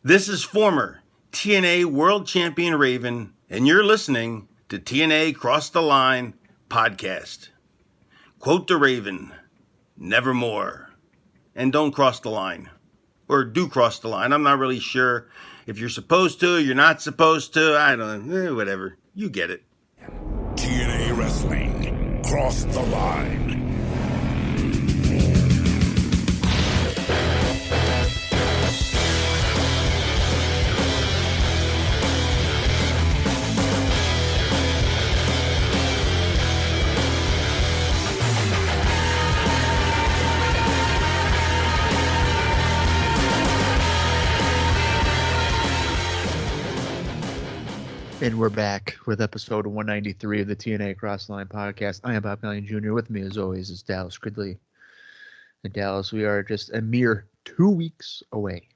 This is former TNA World Champion Raven, and you're listening to TNA Cross the Line podcast. Quote the Raven, nevermore. And don't cross the line. Or do cross the line. I'm not really sure if you're supposed to, you're not supposed to. I don't know. Whatever. You get it. TNA Wrestling. Cross the line. And we're back with episode 193 of the TNA Cross the Line podcast. I am Colling Jr. With me, as always, is Dallas Gridley. In Dallas, we are just a mere 2 weeks away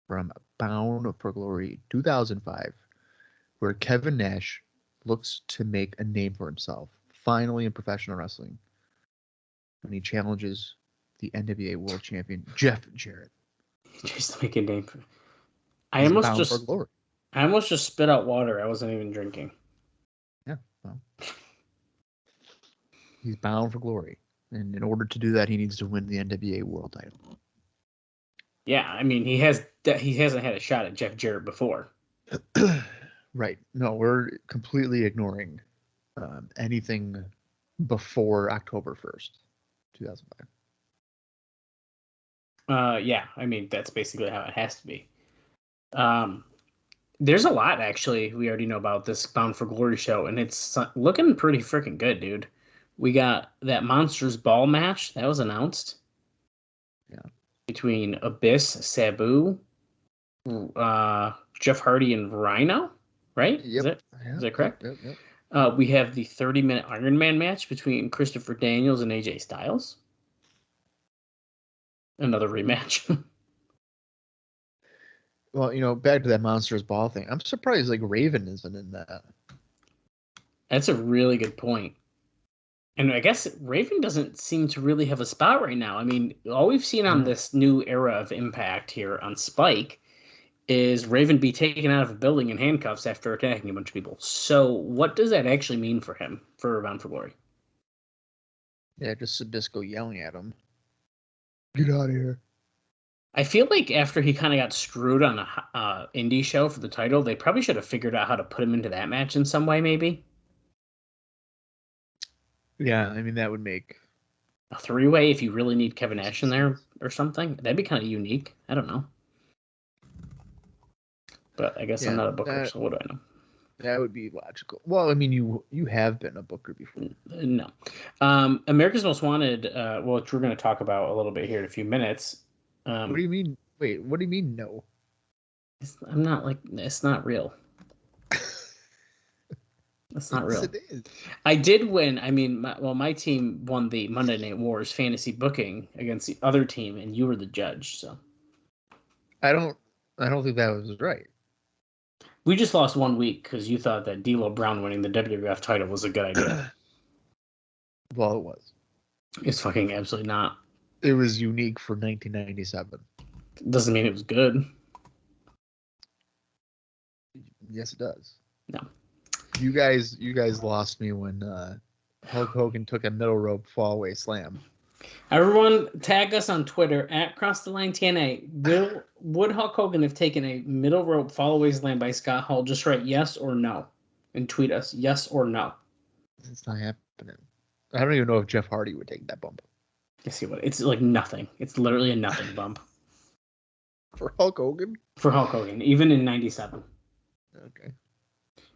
from Bound for Glory 2005, where Kevin Nash looks to make a name for himself, finally in professional wrestling, when he challenges the NWA World Champion, Jeff Jarrett. Just to make a name for I almost just spit out water. I wasn't even drinking. Yeah, well, he's bound for glory. And in order to do that, he needs to win the NWA World title. Yeah, I mean, he hasn't had a shot at Jeff Jarrett before. Right. No, we're completely ignoring anything before October 1st, 2005. Yeah, I mean, that's basically how it has to be. There's a lot, actually, we already know about this Bound for Glory show, and it's looking pretty freaking good, dude. We got that Monsters Ball match that was announced. Yeah. Between Abyss, Sabu, Jeff Hardy, and Rhino, right? Yep. Is that correct? Yep. We have the 30-minute Ironman match between Christopher Daniels and AJ Styles. Another rematch. Well, back to that Monsters Ball thing. I'm surprised, Raven isn't in that. That's a really good point. And I guess Raven doesn't seem to really have a spot right now. I mean, all we've seen on this new era of Impact here on Spike is Raven be taken out of a building in handcuffs after attacking a bunch of people. So what does that actually mean for him, for Bound for Glory? Yeah, just Zbyszko yelling at him. Get out of here. I feel like after he kind of got screwed on a indie show for the title, they probably should have figured out how to put him into that match in some way, maybe. Yeah, I mean, that would make a three-way if you really need Kevin Nash in there or something. That'd be kind of unique. I don't know. But I guess I'm not a booker, so what do I know? That would be logical. Well, I mean, you have been a booker before. No. America's Most Wanted, which we're going to talk about a little bit here in a few minutes. What do you mean? Wait, what do you mean no? It's not real. It's not real. Yes, it is. I did win. I mean, my team won the Monday Night Wars fantasy booking against the other team, and you were the judge. So I don't think that was right. We just lost 1 week because you thought that D'Lo Brown winning the WWF title was a good idea. Well, it was. It's fucking absolutely not. It was unique for 1997. Doesn't mean it was good. Yes, it does. No. You guys lost me when Hulk Hogan took a middle rope fallaway slam. Everyone, tag us on Twitter at CrossTheLineTNA. Would Hulk Hogan have taken a middle rope fallaway slam by Scott Hall? Just write yes or no, and tweet us yes or no. It's not happening. I don't even know if Jeff Hardy would take that bump. Let's see what it's like. Nothing. It's literally a nothing bump for Hulk Hogan. For Hulk Hogan, even in '97. Okay.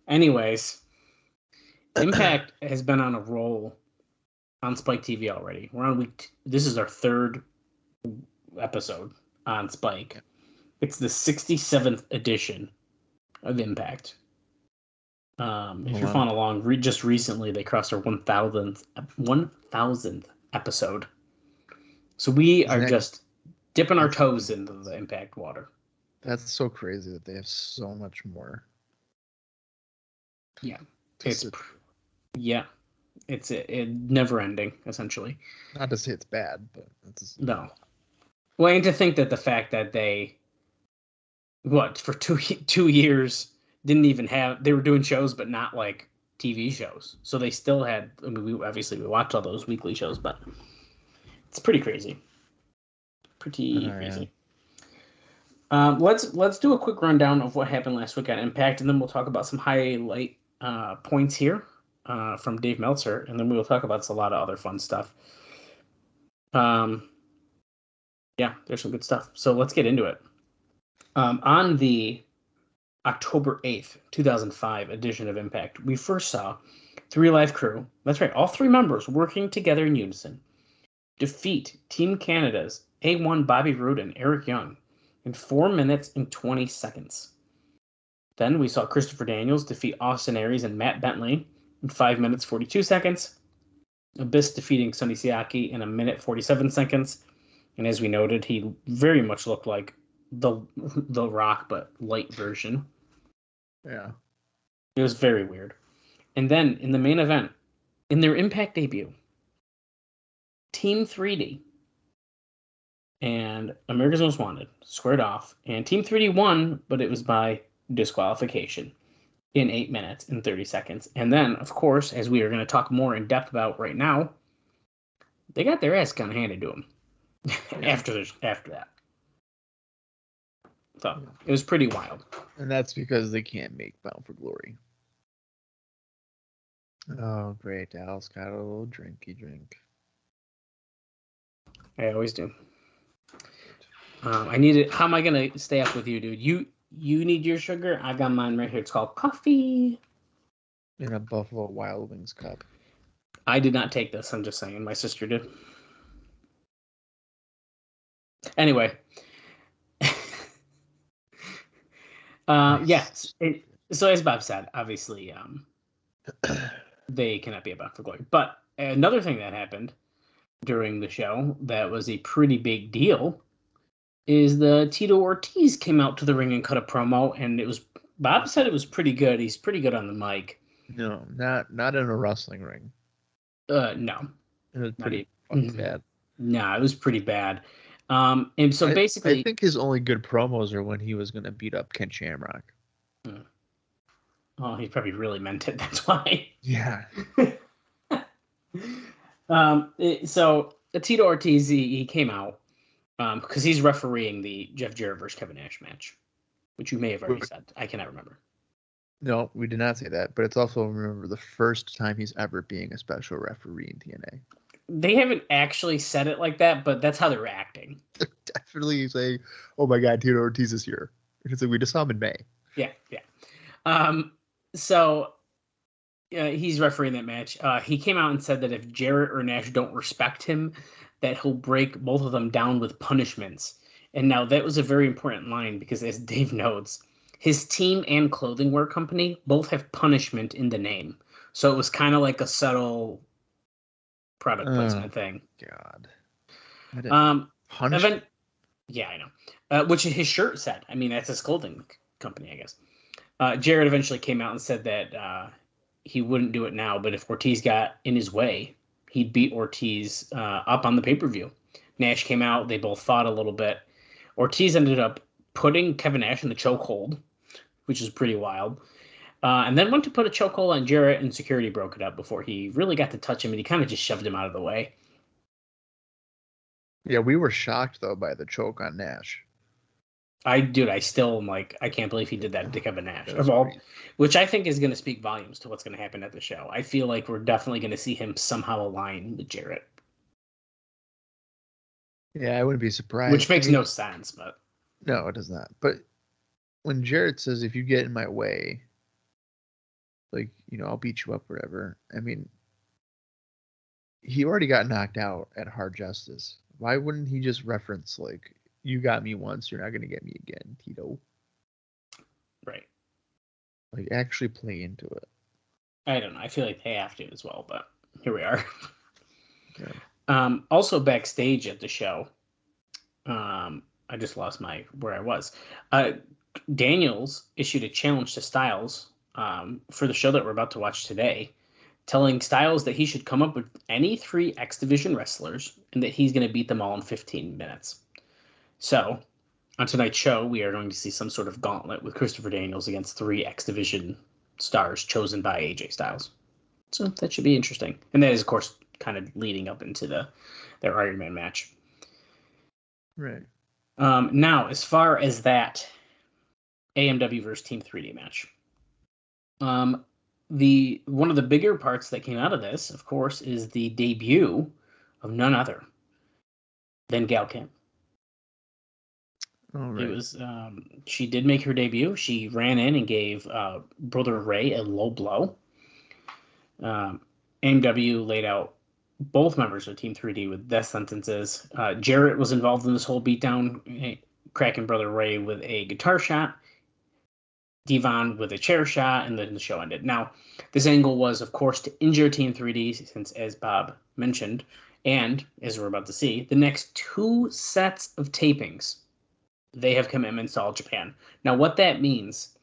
Anyways, Impact has been on a roll on Spike TV already. We're on week. This is our third episode on Spike. It's the 67th edition of Impact. If you're following along, just recently they crossed our 1,000th episode. So we are just dipping our toes into the Impact water. That's so crazy that they have so much more. Yeah. It's never ending, essentially. Not to say it's bad, but it's no. Well, and to think that the fact that they what, for 2 years, didn't even have, they were doing shows, but not like TV shows. So they still had, I mean, we watched all those weekly shows, but it's pretty crazy. Pretty crazy. Let's do a quick rundown of what happened last week on Impact, and then we'll talk about some highlight points here from Dave Meltzer, and then we will talk about a lot of other fun stuff. Yeah, there's some good stuff. So let's get into it. On the October 8th, 2005 edition of Impact, we first saw 3 Live Crew, that's right, all 3 members working together in unison, defeat Team Canada's A1 Bobby Roode and Eric Young in 4 minutes and 20 seconds. Then we saw Christopher Daniels defeat Austin Aries and Matt Bentley in 5 minutes 42 seconds. Abyss defeating Sonny Siaki in 1 minute 47 seconds. And as we noted, he very much looked like the Rock, but light version. Yeah. It was very weird. And then in the main event, in their Impact debut, Team 3D and America's Most Wanted squared off, and Team 3D won, but it was by disqualification in 8 minutes and 30 seconds. And then, of course, as we are going to talk more in depth about right now, they got their ass kind of handed to them after that. So it was pretty wild. And that's because they can't make Bound for Glory. Oh, great. Dallas got a little drinky drink. I always do. I need it. How am I going to stay up with you, dude? You need your sugar. I got mine right here. It's called coffee. In a Buffalo Wild Wings cup. I did not take this. I'm just saying. My sister did. Anyway. Yes. So as Bob said, obviously, they cannot be a Bound for Glory. But another thing that happened during the show that was a pretty big deal is the Tito Ortiz came out to the ring and cut a promo, and it was, Bob said it was pretty good. He's pretty good on the mic. No, not in a wrestling ring. No. It was pretty bad. No, it was pretty bad. And so basically, I think his only good promos are when he was going to beat up Ken Shamrock. Oh, he probably really meant it. That's why. Yeah. So Tito Ortiz, he came out because he's refereeing the Jeff Jarrett versus Kevin Nash match, which you may have already said. I cannot remember. No, we did not say that, but it's also, remember, the first time he's ever being a special referee in TNA. They haven't actually said it like that, but that's how they're acting. Definitely saying, "Oh my God, Tito Ortiz is here." It's like we just saw him in May. Yeah. So he's refereeing that match. He came out and said that if Jarrett or Nash don't respect him, that he'll break both of them down with punishments. And now that was a very important line because, as Dave notes, his team and clothing wear company both have punishment in the name. So it was kind of like a subtle product placement thing. God. Punishment? Yeah, I know. Which his shirt said. I mean, that's his clothing company, I guess. Jarrett eventually came out and said that he wouldn't do it now, but if Ortiz got in his way, he'd beat Ortiz up on the pay-per-view. Nash came out. They both fought a little bit. Ortiz ended up putting Kevin Nash in the chokehold, which is pretty wild. And then went to put a chokehold on Jarrett, and security broke it up before he really got to touch him, and he kind of just shoved him out of the way. Yeah, we were shocked, though, by the choke on Nash. I still am like, I can't believe he did that to Kevin Nash. Which I think is going to speak volumes to what's going to happen at the show. I feel like we're definitely going to see him somehow align with Jarrett. Yeah, I wouldn't be surprised. Which makes no sense, but... No, it does not. But when Jarrett says, if you get in my way, like, I'll beat you up, whatever. I mean, he already got knocked out at Hard Justice. Why wouldn't he just reference, like, you got me once, you're not going to get me again, Tito? Right. Like, actually play into it. I don't know. I feel like they have to as well, but here we are. Okay. Also backstage at the show, I just lost where I was. Daniels issued a challenge to Styles for the show that we're about to watch today, telling Styles that he should come up with any 3 X Division wrestlers and that he's going to beat them all in 15 minutes. So On tonight's show, we are going to see some sort of gauntlet with Christopher Daniels against 3 X Division stars chosen by AJ Styles. So that should be interesting. And that is, of course, kind of leading up into their Ironman match. Right. Now, as far as that AMW versus Team 3D match, one of the bigger parts that came out of this, of course, is the debut of none other than Gal Kim. All right. It was she did make her debut. She ran in and gave Brother Ray a low blow. AMW laid out both members of Team 3D with death sentences. Jarrett was involved in this whole beatdown, cracking Brother Ray with a guitar shot, Devon with a chair shot, and then the show ended. Now, this angle was, of course, to injure Team 3D, since, as Bob mentioned, and as we're about to see, the next 2 sets of tapings, they have commitments to All Japan. Now, what that means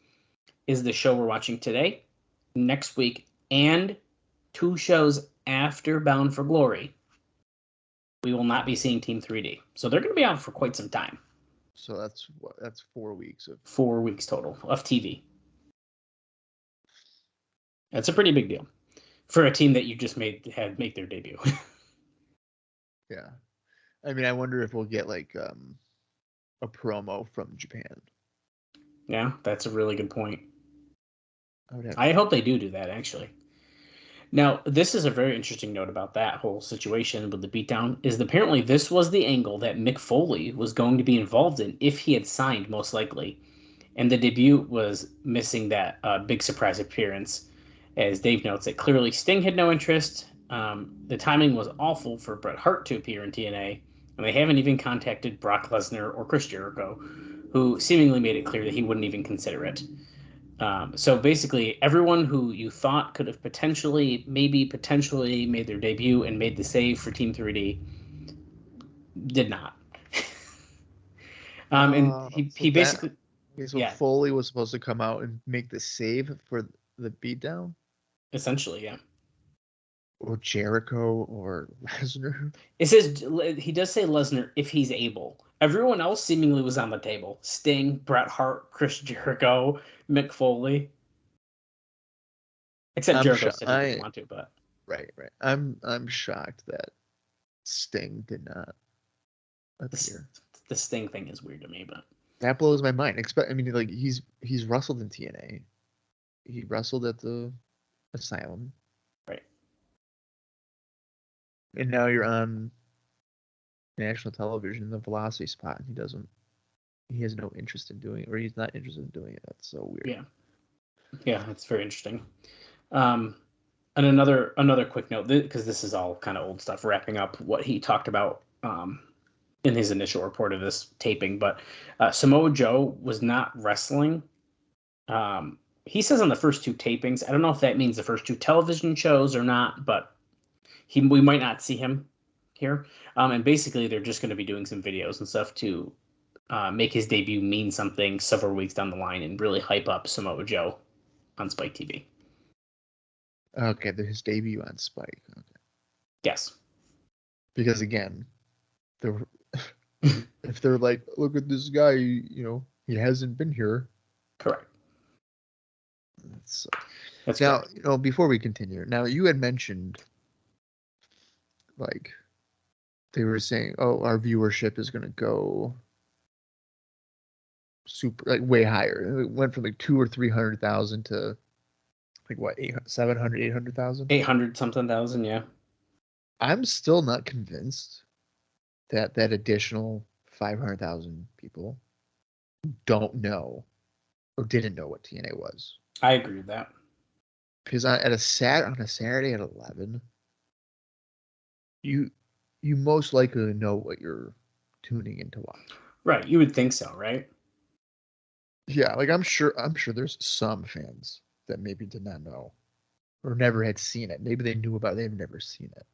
is the show we're watching today, next week, and 2 shows after Bound for Glory, we will not be seeing Team 3D. So they're going to be out for quite some time. So that's 4 weeks of 4 weeks total of TV. That's a pretty big deal for a team that you just had make their debut. Yeah. I mean, I wonder if we'll get like a promo from Japan. Yeah, that's a really good point. I hope they do that, actually. Now, this is a very interesting note about that whole situation with the beatdown, is apparently this was the angle that Mick Foley was going to be involved in if he had signed, most likely. And the debut was missing that big surprise appearance. As Dave notes, that clearly Sting had no interest. The timing was awful for Bret Hart to appear in TNA, and they haven't even contacted Brock Lesnar or Chris Jericho, who seemingly made it clear that he wouldn't even consider it. So basically, everyone who you thought could have potentially made their debut and made the save for Team 3D did not. And he basically... Okay, so yeah, Foley was supposed to come out and make the save for the beatdown? essentially, yeah. Or Jericho or Lesnar? It says, he does say Lesnar if he's able. Everyone else seemingly was on the table. Sting, Bret Hart, Chris Jericho, Mick Foley. Except Jericho said he didn't want to, but... Right. I'm shocked that Sting did not appear. The Sting thing is weird to me, but... That blows my mind. I mean, like, he's wrestled in TNA. He wrestled at the Asylum. Right. And now you're on national television, the Velocity spot, and he has no interest in doing it, or he's not interested in doing it. That's so weird. Yeah, it's very interesting. And another quick note, because this is all kind of old stuff, wrapping up what he talked about in his initial report of this taping, but Samoa Joe was not wrestling. He says on the first 2 tapings, I don't know if that means the first 2 television shows or not, but we might not see him here. And basically, they're just going to be doing some videos and stuff to make his debut mean something several weeks down the line and really hype up Samoa Joe on Spike TV. Okay, his debut on Spike. Okay. Yes. Because again, if they're like, look at this guy, he hasn't been here. Correct. That's now, correct. Before we continue, now you had mentioned, like, they were saying, oh, our viewership is going to go super, like, way higher. It went from like 200,000 or 300,000 to like what, 700, 800,000? 800 something thousand, yeah. I'm still not convinced that additional 500,000 people don't know or didn't know what TNA was. I agree with that. Because on a Saturday at 11, you most likely know what you're tuning in to watch. Right, you would think so, right? Yeah, like I'm sure there's some fans that maybe did not know or never had seen it. Maybe they knew about it, they've never seen it.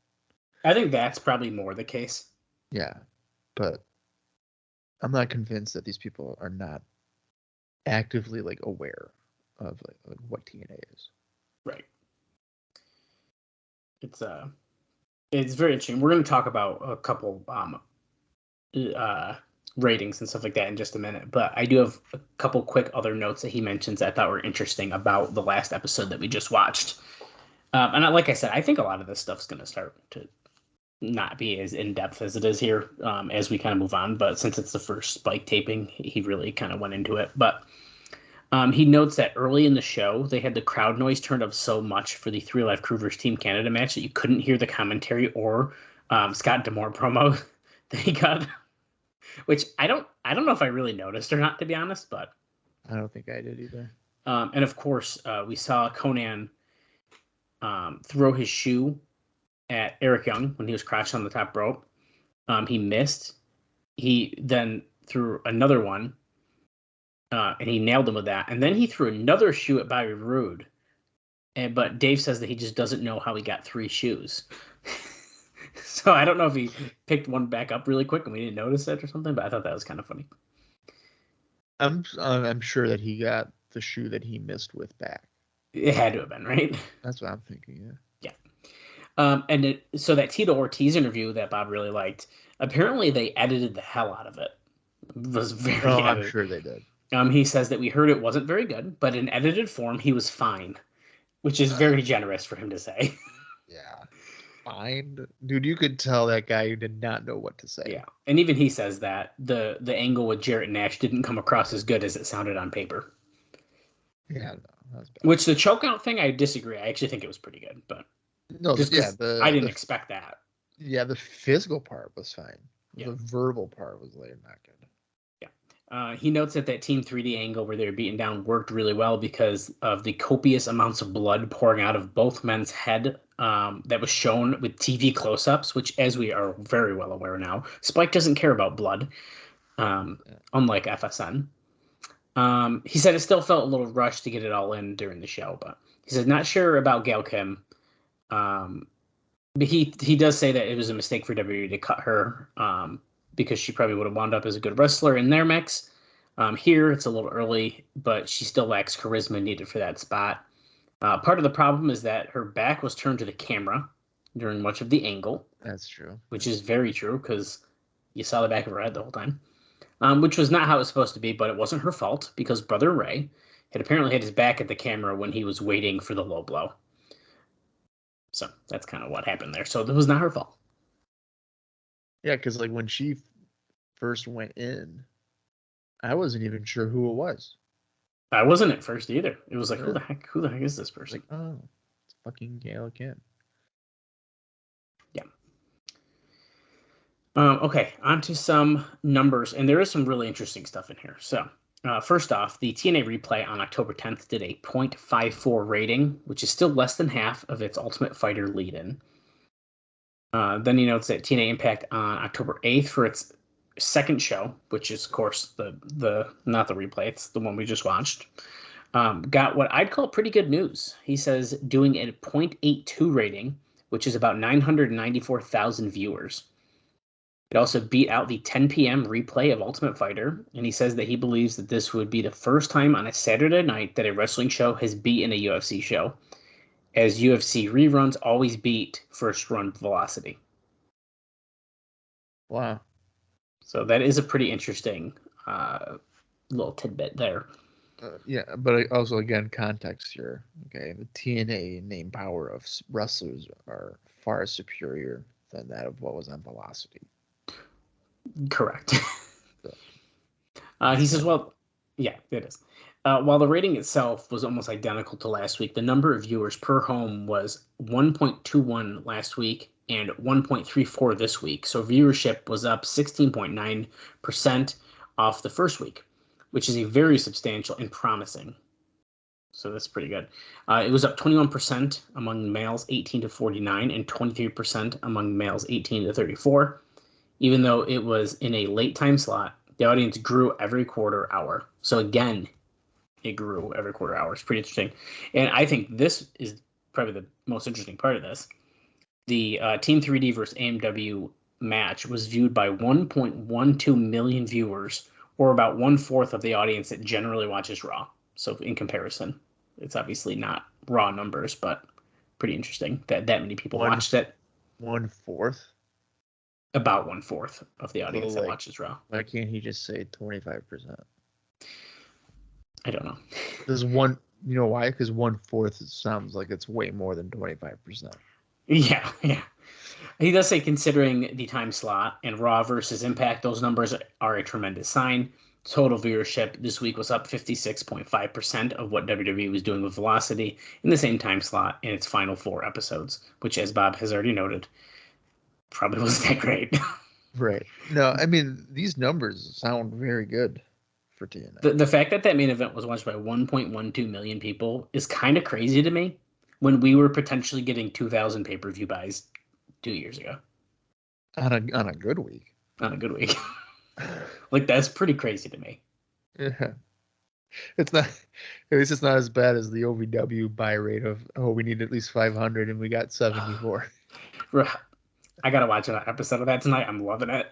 I think that's probably more the case. Yeah, but I'm not convinced that these people are not actively like aware of like what TNA is. Right. It's very interesting. We're going to talk about a couple ratings and stuff like that in just a minute. But I do have a couple quick other notes that he mentions that I thought were interesting about the last episode that we just watched. Like I said, I think a lot of this stuff's going to start to not be as in-depth as it is here as we kind of move on. But since it's the first Spike taping, he really kind of went into it. But he notes that early in the show, they had the crowd noise turned up so much for the 3 Live Crew vs. Team Canada match that you couldn't hear the commentary or Scott D'Amore promo that he got, which I don't know if I really noticed or not, to be honest, but I don't think I did either. And of course, we saw Conan throw his shoe at Eric Young when he was crouched on the top rope. He missed. He then threw another one, and he nailed him with that. And then he threw another shoe at Bobby Roode. But Dave says that he just doesn't know how he got 3 shoes. So I don't know if he picked one back up really quick and we didn't notice it or something, but I thought that was kind of funny. I'm sure that he got the shoe that he missed with back. It had to have been, right? That's what I'm thinking, yeah. So that Tito Ortiz interview that Bob really liked, apparently they edited the hell out of it. It was very I'm sure they did. He says that we heard it wasn't very good, but in edited form, he was fine, which is very generous for him to say. Yeah. Fine. Dude, you could tell that guy did not know what to say. Yeah. And even he says that the angle with Jarrett Nash didn't come across as good as it sounded on paper. Yeah, no, that was bad. Which the choke out thing, I disagree. I actually think it was pretty good, but no, I didn't expect that. Yeah, the physical part was fine. Yeah. The verbal part was later not good. He notes that Team 3D angle where they were beaten down worked really well because of the copious amounts of blood pouring out of both men's head that was shown with TV close-ups, which, as we are very well aware now, Spike doesn't care about blood, unlike FSN. He said it still felt a little rushed to get it all in during the show, but he said not sure about Gail Kim. But he does say that it was a mistake for WWE to cut her because she probably would have wound up as a good wrestler in their mix. Here, it's a little early, but she still lacks charisma needed for that spot. Part of the problem is that her back was turned to the camera during much of the angle. That's true. Which is very true because you saw the back of her head the whole time. Which was not how it was supposed to be, but it wasn't her fault because Brother Ray had apparently had his back at the camera when he was waiting for the low blow. So that's kind of what happened there. So it was not her fault. Yeah, because like when she first went in, I wasn't even sure who it was. I wasn't at first either. It was like, who the heck is this person? Like, oh, it's fucking Gail Kim. Yeah. Okay, on to some numbers, and there is some really interesting stuff in here. So, first off, the TNA replay on October 10th did a .54 rating, which is still less than half of its Ultimate Fighter lead-in. Then he notes that TNA Impact on October 8th for its second show, which is, of course, the not the replay, it's the one we just watched, got what I'd call pretty good news. He says doing a .82 rating, which is about 994,000 viewers. It also beat out the 10 p.m. replay of Ultimate Fighter, and he says that he believes that this would be the first time on a Saturday night that a wrestling show has beaten a UFC show, as UFC reruns always beat first run velocity. Wow. So that is a pretty interesting little tidbit there. Yeah, but also, again, context here. Okay, the TNA name power of wrestlers are far superior than that of what was on Velocity. Correct. He says, well, yeah, it is. While the rating itself was almost identical to last week, the number of viewers per home was 1.21 last week and 1.34 this week. So viewership was up 16.9% off the first week, which is a very substantial and promising. So that's pretty good. It was up 21% among males 18 to 49 and 23% among males 18 to 34. Even though it was in a late time slot, the audience grew every quarter hour. So again, it grew every quarter hour. It's pretty interesting. And I think this is probably the most interesting part of this. The Team 3D versus AMW match was viewed by 1.12 million viewers, or about 1/4 of the audience that generally watches Raw. So in comparison, it's obviously not Raw numbers, but pretty interesting that many people watched it. 1/4? About 1/4 of the audience that like- watches Raw. Why can't he just say 25%? I don't know. There's one, you know why? Because 1/4 sounds like it's way more than 25%. Yeah. He does say, considering the time slot and Raw versus Impact, those numbers are a tremendous sign. Total viewership this week was up 56.5% of what WWE was doing with Velocity in the same time slot in its final 4 episodes, which, as Bob has already noted, probably wasn't that great. Right. No, I mean, these numbers sound very good for TNA. The fact that main event was watched by 1.12 million people is kind of crazy to me when we were potentially getting 2,000 pay-per-view buys 2 years ago. On a good week. On a good week. Like, that's pretty crazy to me. Yeah. It's not, at least it's not as bad as the OVW buy rate of, we need at least 500 and we got 74. I gotta watch an episode of that tonight. I'm loving it.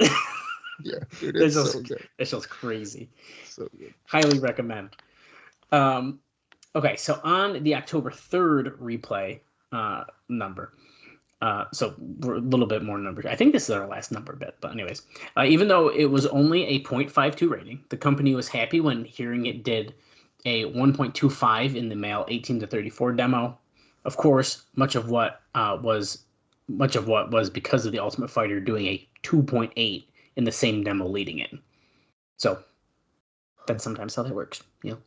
Yeah, dude, it's so good. It's just crazy. So good. Highly recommend. Okay, so on the October 3rd replay number, so we're a little bit more numbers. I think this is our last number bit, but anyways, even though it was only a 0.52 rating, the company was happy when hearing it did a 1.25 in the male 18 to 34 demo. Of course, much of what was because of the Ultimate Fighter doing a 2.8 in the same demo leading in. So that's sometimes how that works, you know.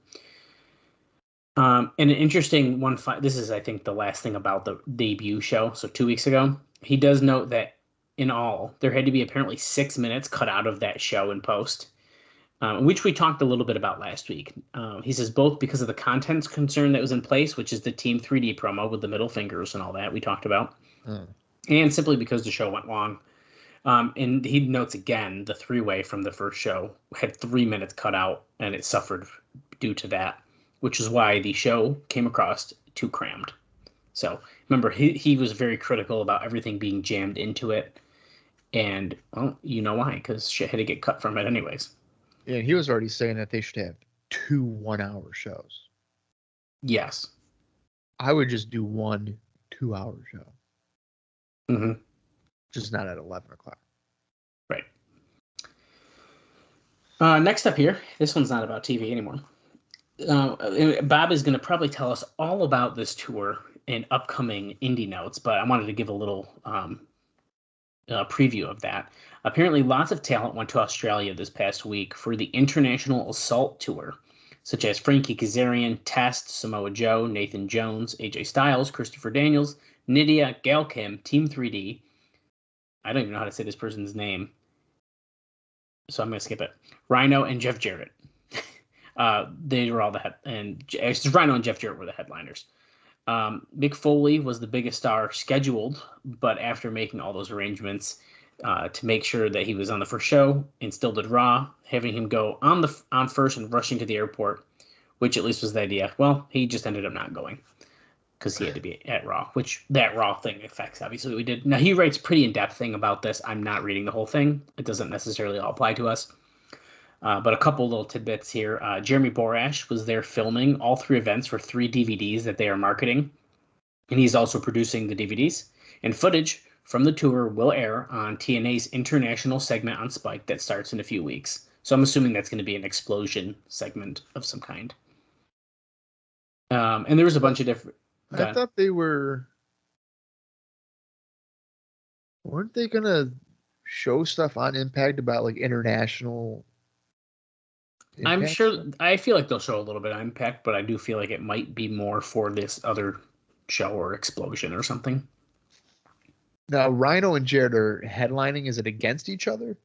And an interesting one. This is, I think, the last thing about the debut show. So 2 weeks ago, he does note that in all, there had to be apparently 6 minutes cut out of that show in post, which we talked a little bit about last week. He says both because of the contents concern that was in place, which is the Team 3D promo with the middle fingers and all that we talked about, and simply because the show went long. And he notes again, the 3-way from the first show had 3 minutes cut out, and it suffered due to that, which is why the show came across too crammed. So remember, he was very critical about everything being jammed into it. And, well, you know why, because shit had to get cut from it anyways. Yeah, he was already saying that they should have 2 1-hour shows. Yes. I would just do 1 2-hour show. Mm-hmm. Just not at 11 o'clock. Right. Next up here, this one's not about TV anymore. Bob is going to probably tell us all about this tour in upcoming indie notes, but I wanted to give a little preview of that. Apparently, lots of talent went to Australia this past week for the International Assault Tour, such as Frankie Kazarian, Test, Samoa Joe, Nathan Jones, AJ Styles, Christopher Daniels, Nydia, Gail Kim, Team 3D. I don't even know how to say this person's name, so I'm going to skip it. Rhino and Jeff Jarrett. They were all Rhino and Jeff Jarrett were the headliners. Mick Foley was the biggest star scheduled, but after making all those arrangements to make sure that he was on the first show, and still did Raw, having him go on first and rushing to the airport, which at least was the idea. Well, he just ended up not going because he had to be at Raw, which that Raw thing affects obviously what we did. Now he writes pretty in-depth thing about this. I'm not reading the whole thing. It doesn't necessarily all apply to us. But a couple little tidbits here. Jeremy Borash was there filming all 3 events for 3 DVDs that they are marketing. And he's also producing the DVDs. And footage from the tour will air on TNA's international segment on Spike that starts in a few weeks. So I'm assuming that's going to be an explosion segment of some kind. And there was a bunch of different... I thought they weren't they going to show stuff on Impact about like international... I'm sure. I feel like they'll show a little bit of Impact, but I do feel like it might be more for this other show or Explosion or something. Now, Rhino and Jarrett are headlining. Is it against each other?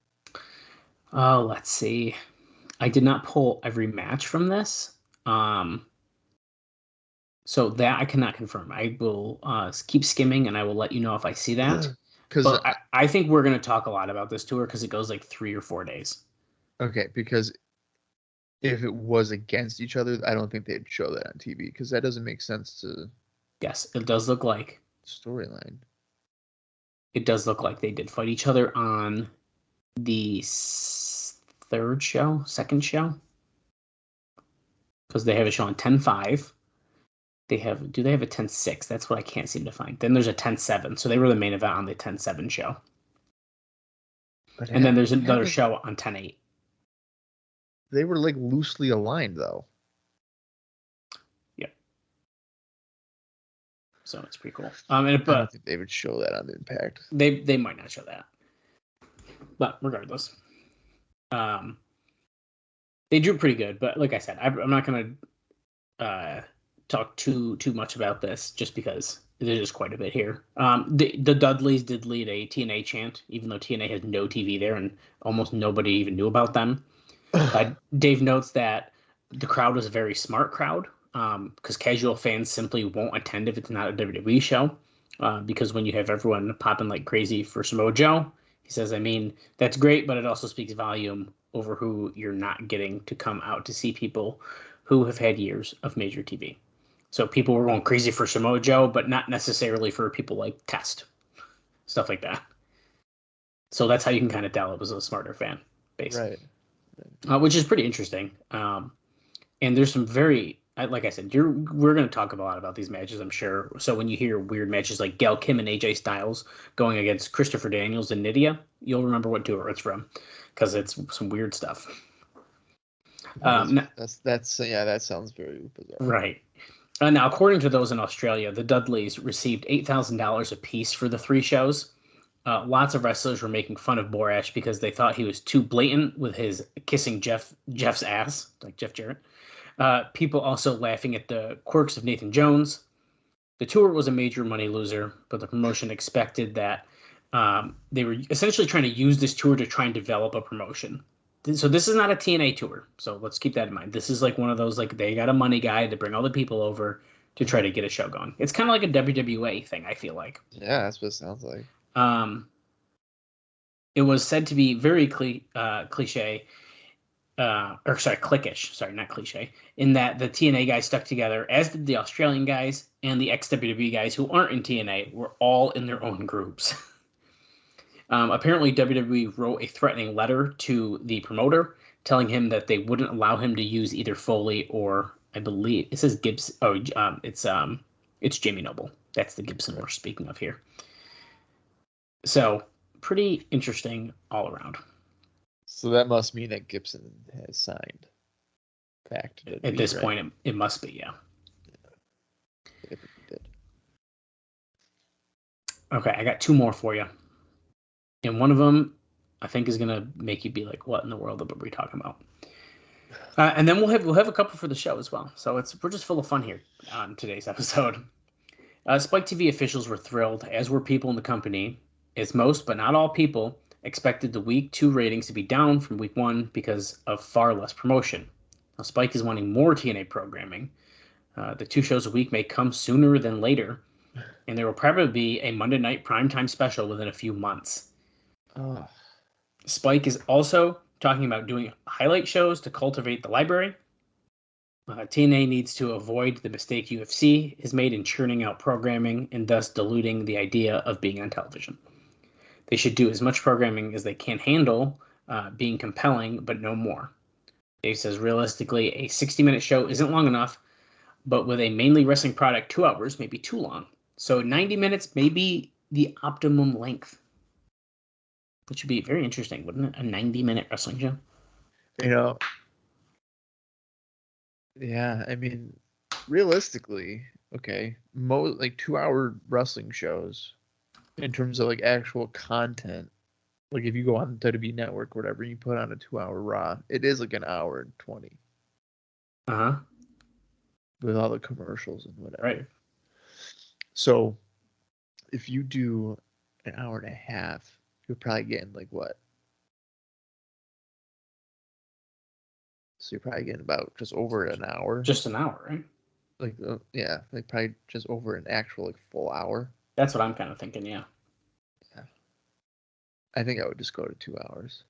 Oh, let's see. I did not pull every match from this, so that I cannot confirm. I will keep skimming, and I will let you know if I see that. Because I think we're going to talk a lot about this tour because it goes like 3 or 4 days. Okay, because if it was against each other, I don't think they'd show that on TV because that doesn't make sense to... Yes, it does look like... storyline. It does look like they did fight each other on the second show. Because they have a show on 10-5. Do they have a 10-6? That's what I can't seem to find. Then there's a 10-7. So they were the main event on the 10-7 show. And then there's another show on 10/8. They were like loosely aligned though. Yeah. So it's pretty cool. I don't think they would show that on Impact. They might not show that. But regardless. They drew pretty good, but like I said, I'm not going to talk too much about this just because there's just quite a bit here. The Dudleys did lead a TNA chant, even though TNA has no TV there and almost nobody even knew about them. Dave notes that the crowd was a very smart crowd because casual fans simply won't attend if it's not a WWE show because when you have everyone popping like crazy for Samoa Joe, he says, I mean, that's great, but it also speaks volume over who you're not getting to come out to see people who have had years of major TV. So people were going crazy for Samoa Joe, but not necessarily for people like Test, stuff like that. So that's how you can kind of tell it was a smarter fan base. Right. Which is pretty interesting. And there's some very, like I said, we're going to talk a lot about these matches, I'm sure. So when you hear weird matches like Gail Kim and AJ Styles going against Christopher Daniels and Nydia, you'll remember what tour it's from because it's some weird stuff. That sounds very bizarre. Right. Now, according to those in Australia, the Dudleys received $8,000 apiece for the 3 shows. Lots of wrestlers were making fun of Borash because they thought he was too blatant with his kissing Jeff's ass, like Jeff Jarrett. People also laughing at the quirks of Nathan Jones. The tour was a major money loser, but the promotion expected that they were essentially trying to use this tour to try and develop a promotion. So this is not a TNA tour, so let's keep that in mind. This is like one of those, like, they got a money guy to bring all the people over to try to get a show going. It's kind of like a WWE thing, I feel like. Yeah, that's what it sounds like. It was said to be very cliche, cliquish. Sorry, not cliche. In that the TNA guys stuck together, as did the Australian guys and the ex-WWE guys who aren't in TNA, were all in their own groups. Apparently, WWE wrote a threatening letter to the promoter, telling him that they wouldn't allow him to use either Foley or, I believe it says Gibbs. Oh, it's Jamie Noble. That's the Gibson we're speaking of here. So pretty interesting all around. So that must mean that Gibson has signed back to WWE. At this point, it must be, yeah. If it did. Okay, I got 2 more for you. And one of them, I think, is going to make you be like, what in the world are we talking about? And then we'll have a couple for the show as well. So we're just full of fun here on today's episode. Spike TV officials were thrilled, as were people in the company, as most, but not all people, expected the week 2 ratings to be down from week 1 because of far less promotion. Now, Spike is wanting more TNA programming. The 2 shows a week may come sooner than later, and there will probably be a Monday night primetime special within a few months. Oh. Spike is also talking about doing highlight shows to cultivate the library. TNA needs to avoid the mistake UFC has made in churning out programming and thus diluting the idea of being on television. They should do as much programming as they can handle, being compelling, but no more. Dave says, realistically, a 60-minute show isn't long enough, but with a mainly wrestling product, 2 hours may be too long. So 90 minutes may be the optimum length. Which would be very interesting, wouldn't it? A 90-minute wrestling show? You know, yeah, I mean, realistically, okay, like 2-hour wrestling shows in terms of like actual content. Like if you go on the WWE Network or whatever, you put on a 2-hour Raw, it is like an hour and 20. Uh-huh. With all the commercials and whatever. Right. So if you do an hour and a half, you're probably getting like what? So you're probably getting about just over an hour. Just an hour, right? Like, yeah, like probably just over an actual like full hour. That's what I'm kind of thinking, yeah. Yeah. I think I would just go to 2 hours.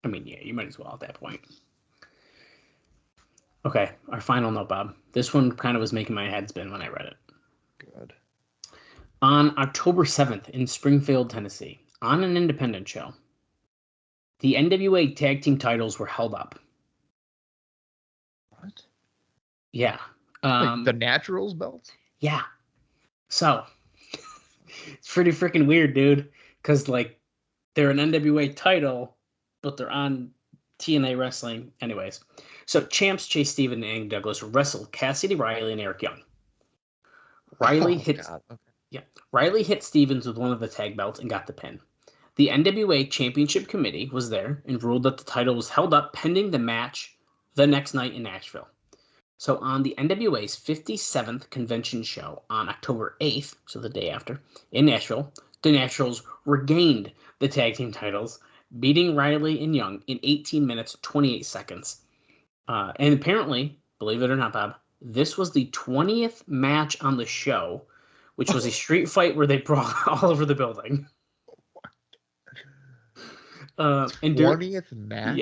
I mean, yeah, you might as well at that point. Okay, our final note, Bob. This one kind of was making my head spin when I read it. Good. On October 7th in Springfield, Tennessee, on an independent show, the NWA tag team titles were held up. What? Yeah. Like the Naturals belts? Yeah. So, it's pretty freaking weird, dude. Because, like, they're an NWA title, but they're on TNA Wrestling. Anyways, so champs Chase Steven and Andy Douglas wrestled Cassidy Riley and Eric Young. Riley hit Stevens with one of the tag belts and got the pin. The NWA Championship Committee was there and ruled that the title was held up pending the match the next night in Nashville. So on the NWA's 57th convention show on October 8th, so the day after, in Nashville, the Naturals regained the tag team titles, beating Riley and Young in 18 minutes, 28 seconds. And apparently, believe it or not, Bob, this was the 20th match on the show, which was a street fight where they brawled all over the building. And 20th match?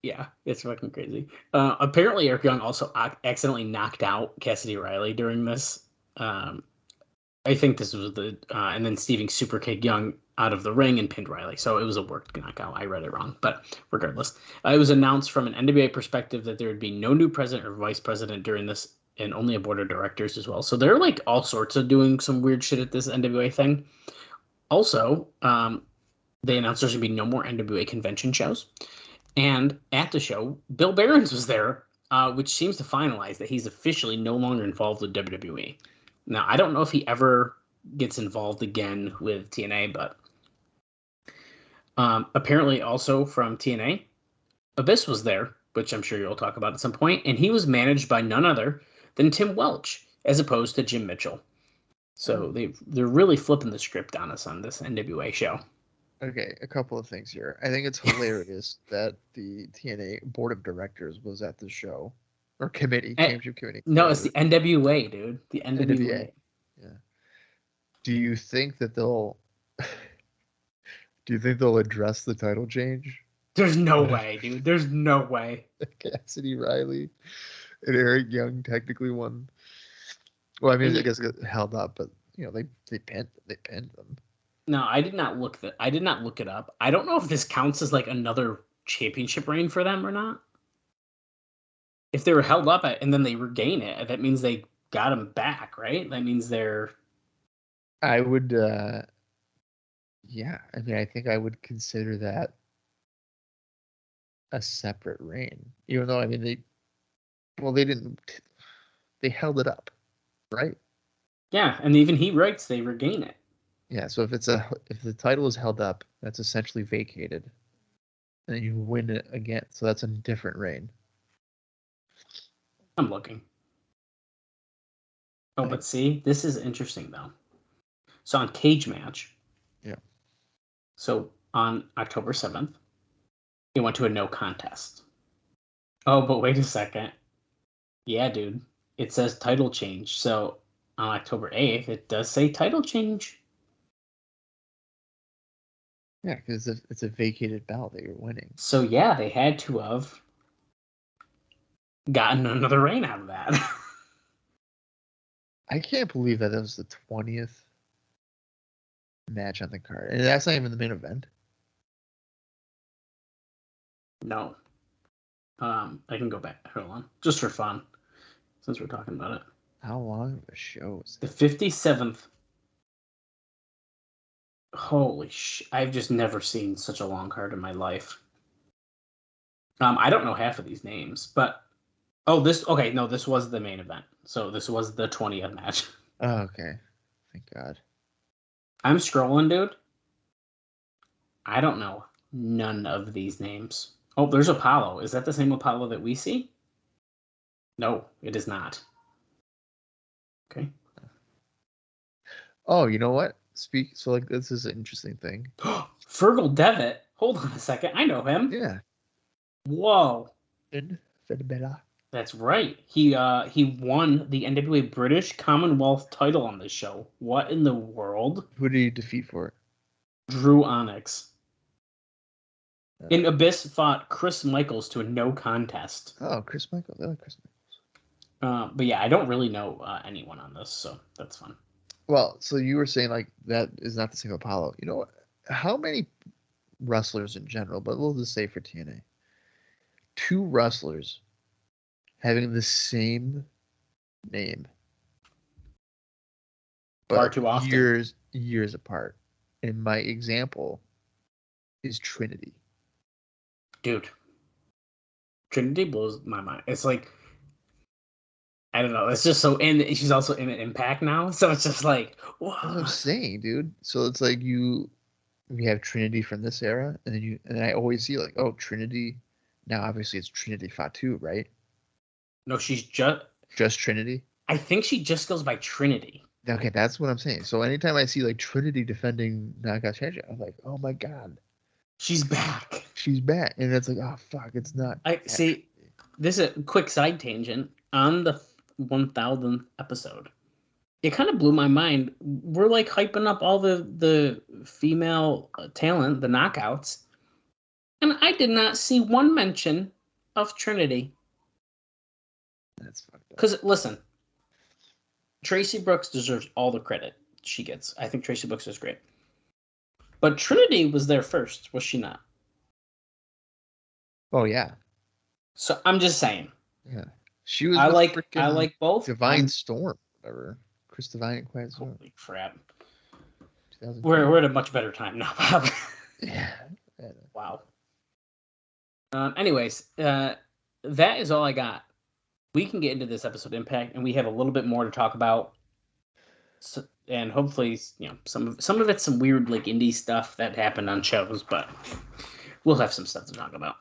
Yeah, it's fucking crazy. Apparently, Eric Young also accidentally knocked out Cassidy Riley during this. I think this was and then Steven super kicked Young out of the ring and pinned Riley. So it was a worked knockout. I read it wrong, but regardless, it was announced from an NWA perspective that there would be no new president or vice president during this, and only a board of directors as well. So they're like all sorts of doing some weird shit at this NWA thing. Also, they announced there's going to be no more NWA convention shows. And at the show, Bill Behrens was there, which seems to finalize that he's officially no longer involved with WWE. Now, I don't know if he ever gets involved again with TNA, but apparently also from TNA, Abyss was there, which I'm sure you'll talk about at some point, and he was managed by none other than Tim Welch, as opposed to Jim Mitchell. So they're really flipping the script on us on this NWA show. Okay, a couple of things here. I think it's hilarious that the TNA board of directors was at the show, or committee, championship committee. No, it's the NWA, dude. The NWA. Yeah. Do you think that they'll? Do you think they'll address the title change? There's no way, dude. There's no way. Cassidy Riley and Eric Young technically won. Well, I mean, I guess it got held up, but they pinned them. No, I did not look it up. I don't know if this counts as like another championship reign for them or not. If they were held up and then they regain it, that means they got them back, right? That means they're. I would, yeah. I mean, I think I would consider that a separate reign, even though I mean they held it up, right? Yeah, and even he writes they regain it. Yeah, so if the title is held up, that's essentially vacated, and then you win it again. So that's a different reign. I'm looking. Oh, but see, this is interesting though. So on Cage Match. Yeah. So on October 7th, it went to a no contest. Oh, but wait a second. Yeah, dude. It says title change. So on October 8th, it does say title change. Yeah, because it's a vacated belt that you're winning. So yeah, they had to have gotten another reign out of that. I can't believe that was the 20th match on the card. And that's not even the main event. No. I can go back. Hold on. Just for fun, since we're talking about it. How long of a show is it? The 57th. Holy shit. I've just never seen such a long card in my life. I don't know half of these names, but... this was the main event. So this was the 20th match. Oh, okay. Thank God. I'm scrolling, dude. I don't know none of these names. Oh, there's Apollo. Is that the same Apollo that we see? No, it is not. Okay. Oh, you know what? This is an interesting thing. Fergal Devitt. Hold on a second. I know him. Yeah. Whoa. Fedbella. That's right. He won the NWA British Commonwealth title on this show. What in the world? Who did he defeat for it? Drew Onyx. And Abyss fought Chris Michaels to a no contest. Oh, Chris Michaels. I like Chris Michaels. But yeah, I don't really know anyone on this, so that's fun. Well, so you were saying like that is not the same Apollo. You know, how many wrestlers in general, but we'll just say for TNA, 2 wrestlers having the same name, but far too often. years apart, And my example is Trinity. Dude, Trinity blows my mind. It's like, I don't know. It's just so, and she's also in an Impact now, so it's just like, what? That's what I'm saying, dude. So it's like we have Trinity from this era, and I always see like, oh, Trinity. Now obviously it's Trinity Fatu, right? No, she's just Trinity. I think she just goes by Trinity. Okay, that's what I'm saying. So anytime I see like Trinity defending Knockout Champion, I'm like, oh my god, she's back. she's back, and it's like, oh fuck, it's not. I see. This is a quick side tangent on the 1000th episode. It kind of blew my mind. We're like hyping up all the female talent, the knockouts, and I did not see one mention of Trinity. That's fucked up. Because listen, Tracy Brooks deserves all the credit she gets. I think Tracy Brooks is great, but Trinity was there first, was she not? Oh yeah, So I'm just saying. yeah. She was. I with like frickin' both. Divine Storm, whatever. Chris Divine and Quiet Storm. Holy crap! 2010. We're at a much better time now, Bob. Yeah. Wow. Anyways, that is all I got. We can get into this episode Impact, and we have a little bit more to talk about. So, and hopefully, some of it's some weird like indie stuff that happened on shows, but we'll have some stuff to talk about.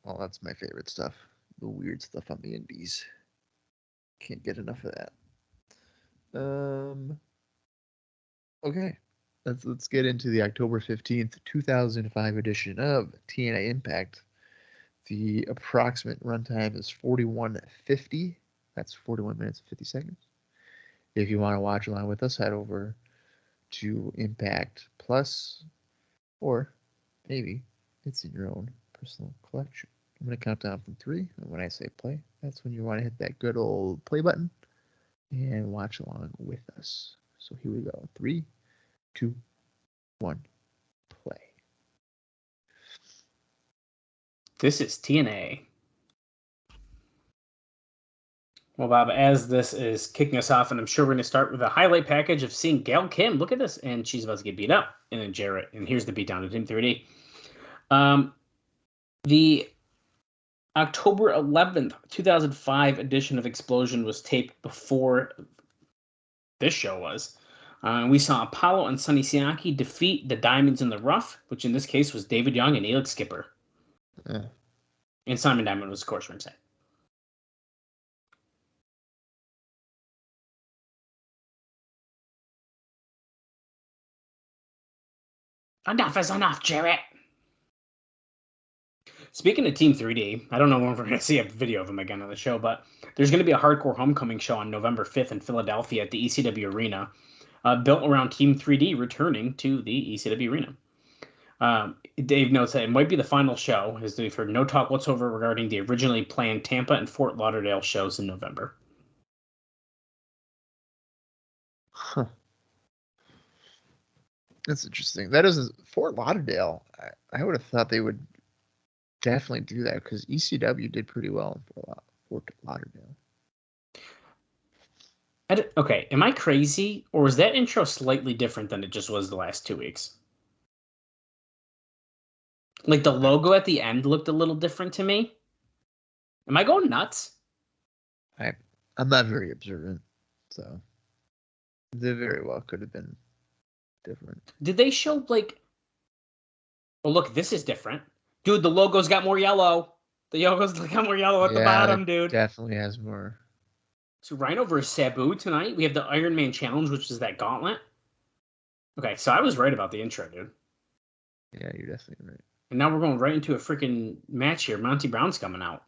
Well, that's my favorite stuff. The weird stuff on the indies. Can't get enough of that. Okay. Let's get into the October 15th, 2005 edition of TNA Impact. The approximate runtime is 41:50. That's 41 minutes and 50 seconds. If you want to watch along with us, head over to Impact Plus, or maybe it's in your own personal collection. I'm going to count down from 3, and when I say play, that's when you want to hit that good old play button and watch along with us. So here we go. 3, 2, 1, play. This is TNA. Well, Bob, as this is kicking us off, and I'm sure we're going to start with a highlight package of seeing Gail Kim. Look at this, and she's about to get beat up. And then Jarrett, and here's the beatdown of Team 3D. The October 11th, 2005 edition of Explosion was taped before this show was. We saw Apollo and Sonny Siaki defeat the Diamonds in the Rough, which in this case was David Young and Elix Skipper. And Simon Diamond was, of course, ringside. Enough is enough, Jarrett. Speaking of Team 3D, I don't know when we're going to see a video of them again on the show, but there's going to be a Hardcore Homecoming show on November 5th in Philadelphia at the ECW Arena, built around Team 3D returning to the ECW Arena. Dave notes that it might be the final show, as they've heard no talk whatsoever regarding the originally planned Tampa and Fort Lauderdale shows in November. Huh. That's interesting. That isn't Fort Lauderdale. I would have thought they would definitely do that because ECW did pretty well in Fort Lauderdale. Okay, am I crazy, or is that intro slightly different than it just was the last 2 weeks? Like the logo at the end looked a little different to me. Am I going nuts? I'm not very observant, so they very well could have been different. Did they show like? Oh, look, this is different, dude. The logo's got more yellow. The logo's got more yellow at the bottom, dude. Definitely has more. So Rhino versus Sabu tonight. We have the Iron Man Challenge, which is that gauntlet. Okay, so I was right about the intro, dude. Yeah, you're definitely right. And now we're going right into a freaking match here. Monty Brown's coming out.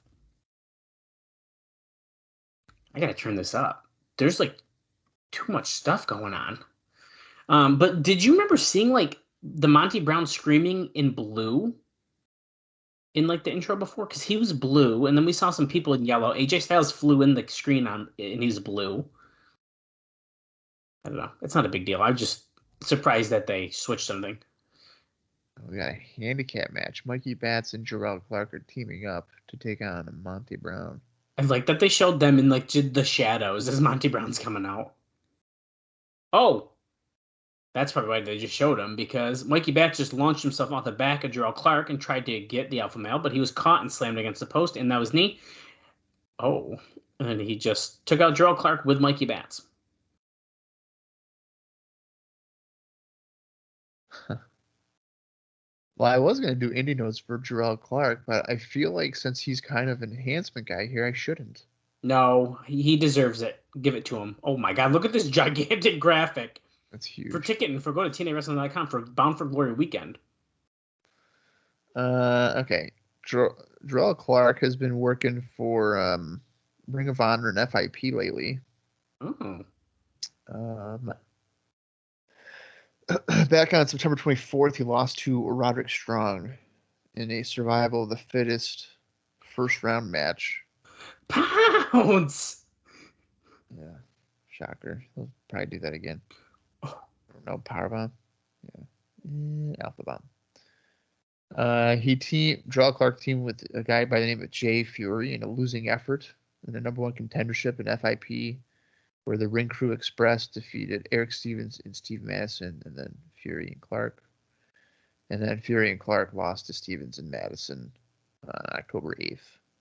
I gotta turn this up. There's like too much stuff going on. But did you remember seeing like the Monty Brown screaming in blue in like the intro before? Because he was blue, and then we saw some people in yellow. AJ Styles flew in the screen and he's blue. I don't know. It's not a big deal. I'm just surprised that they switched something. We got a handicap match. Mikey Batts and Jarrell Clark are teaming up to take on Monty Brown. I like that they showed them in like the shadows as Monty Brown's coming out. Oh, That's probably why they just showed him, because Mikey Batts just launched himself off the back of Jarrett Clark and tried to get the alpha male, but he was caught and slammed against the post, and that was knee. Oh, and he just took out Jarrett Clark with Mikey Batts. Well, I was going to do indie notes for Jarrett Clark, but I feel like since he's kind of an enhancement guy here, I shouldn't. No, he deserves it. Give it to him. Oh my God, look at this gigantic graphic. That's huge. For ticket and for go to TNAWrestling.com for Bound for Glory weekend. Okay. Jarrett Clark has been working for Ring of Honor and FIP lately. Oh. Back on September 24th, he lost to Roderick Strong in a survival of the fittest first round match. Pounds! Yeah. Shocker. He'll probably do that again. Oh. No, powerbomb. Yeah. Alpha bomb. Jarrett Clark teamed with a guy by the name of Jay Fury in a losing effort in the number one contendership in FIP, where the Ring Crew Express defeated Eric Stevens and Steve Madison, and then Fury and Clark. And then Fury and Clark lost to Stevens and Madison on October 8th,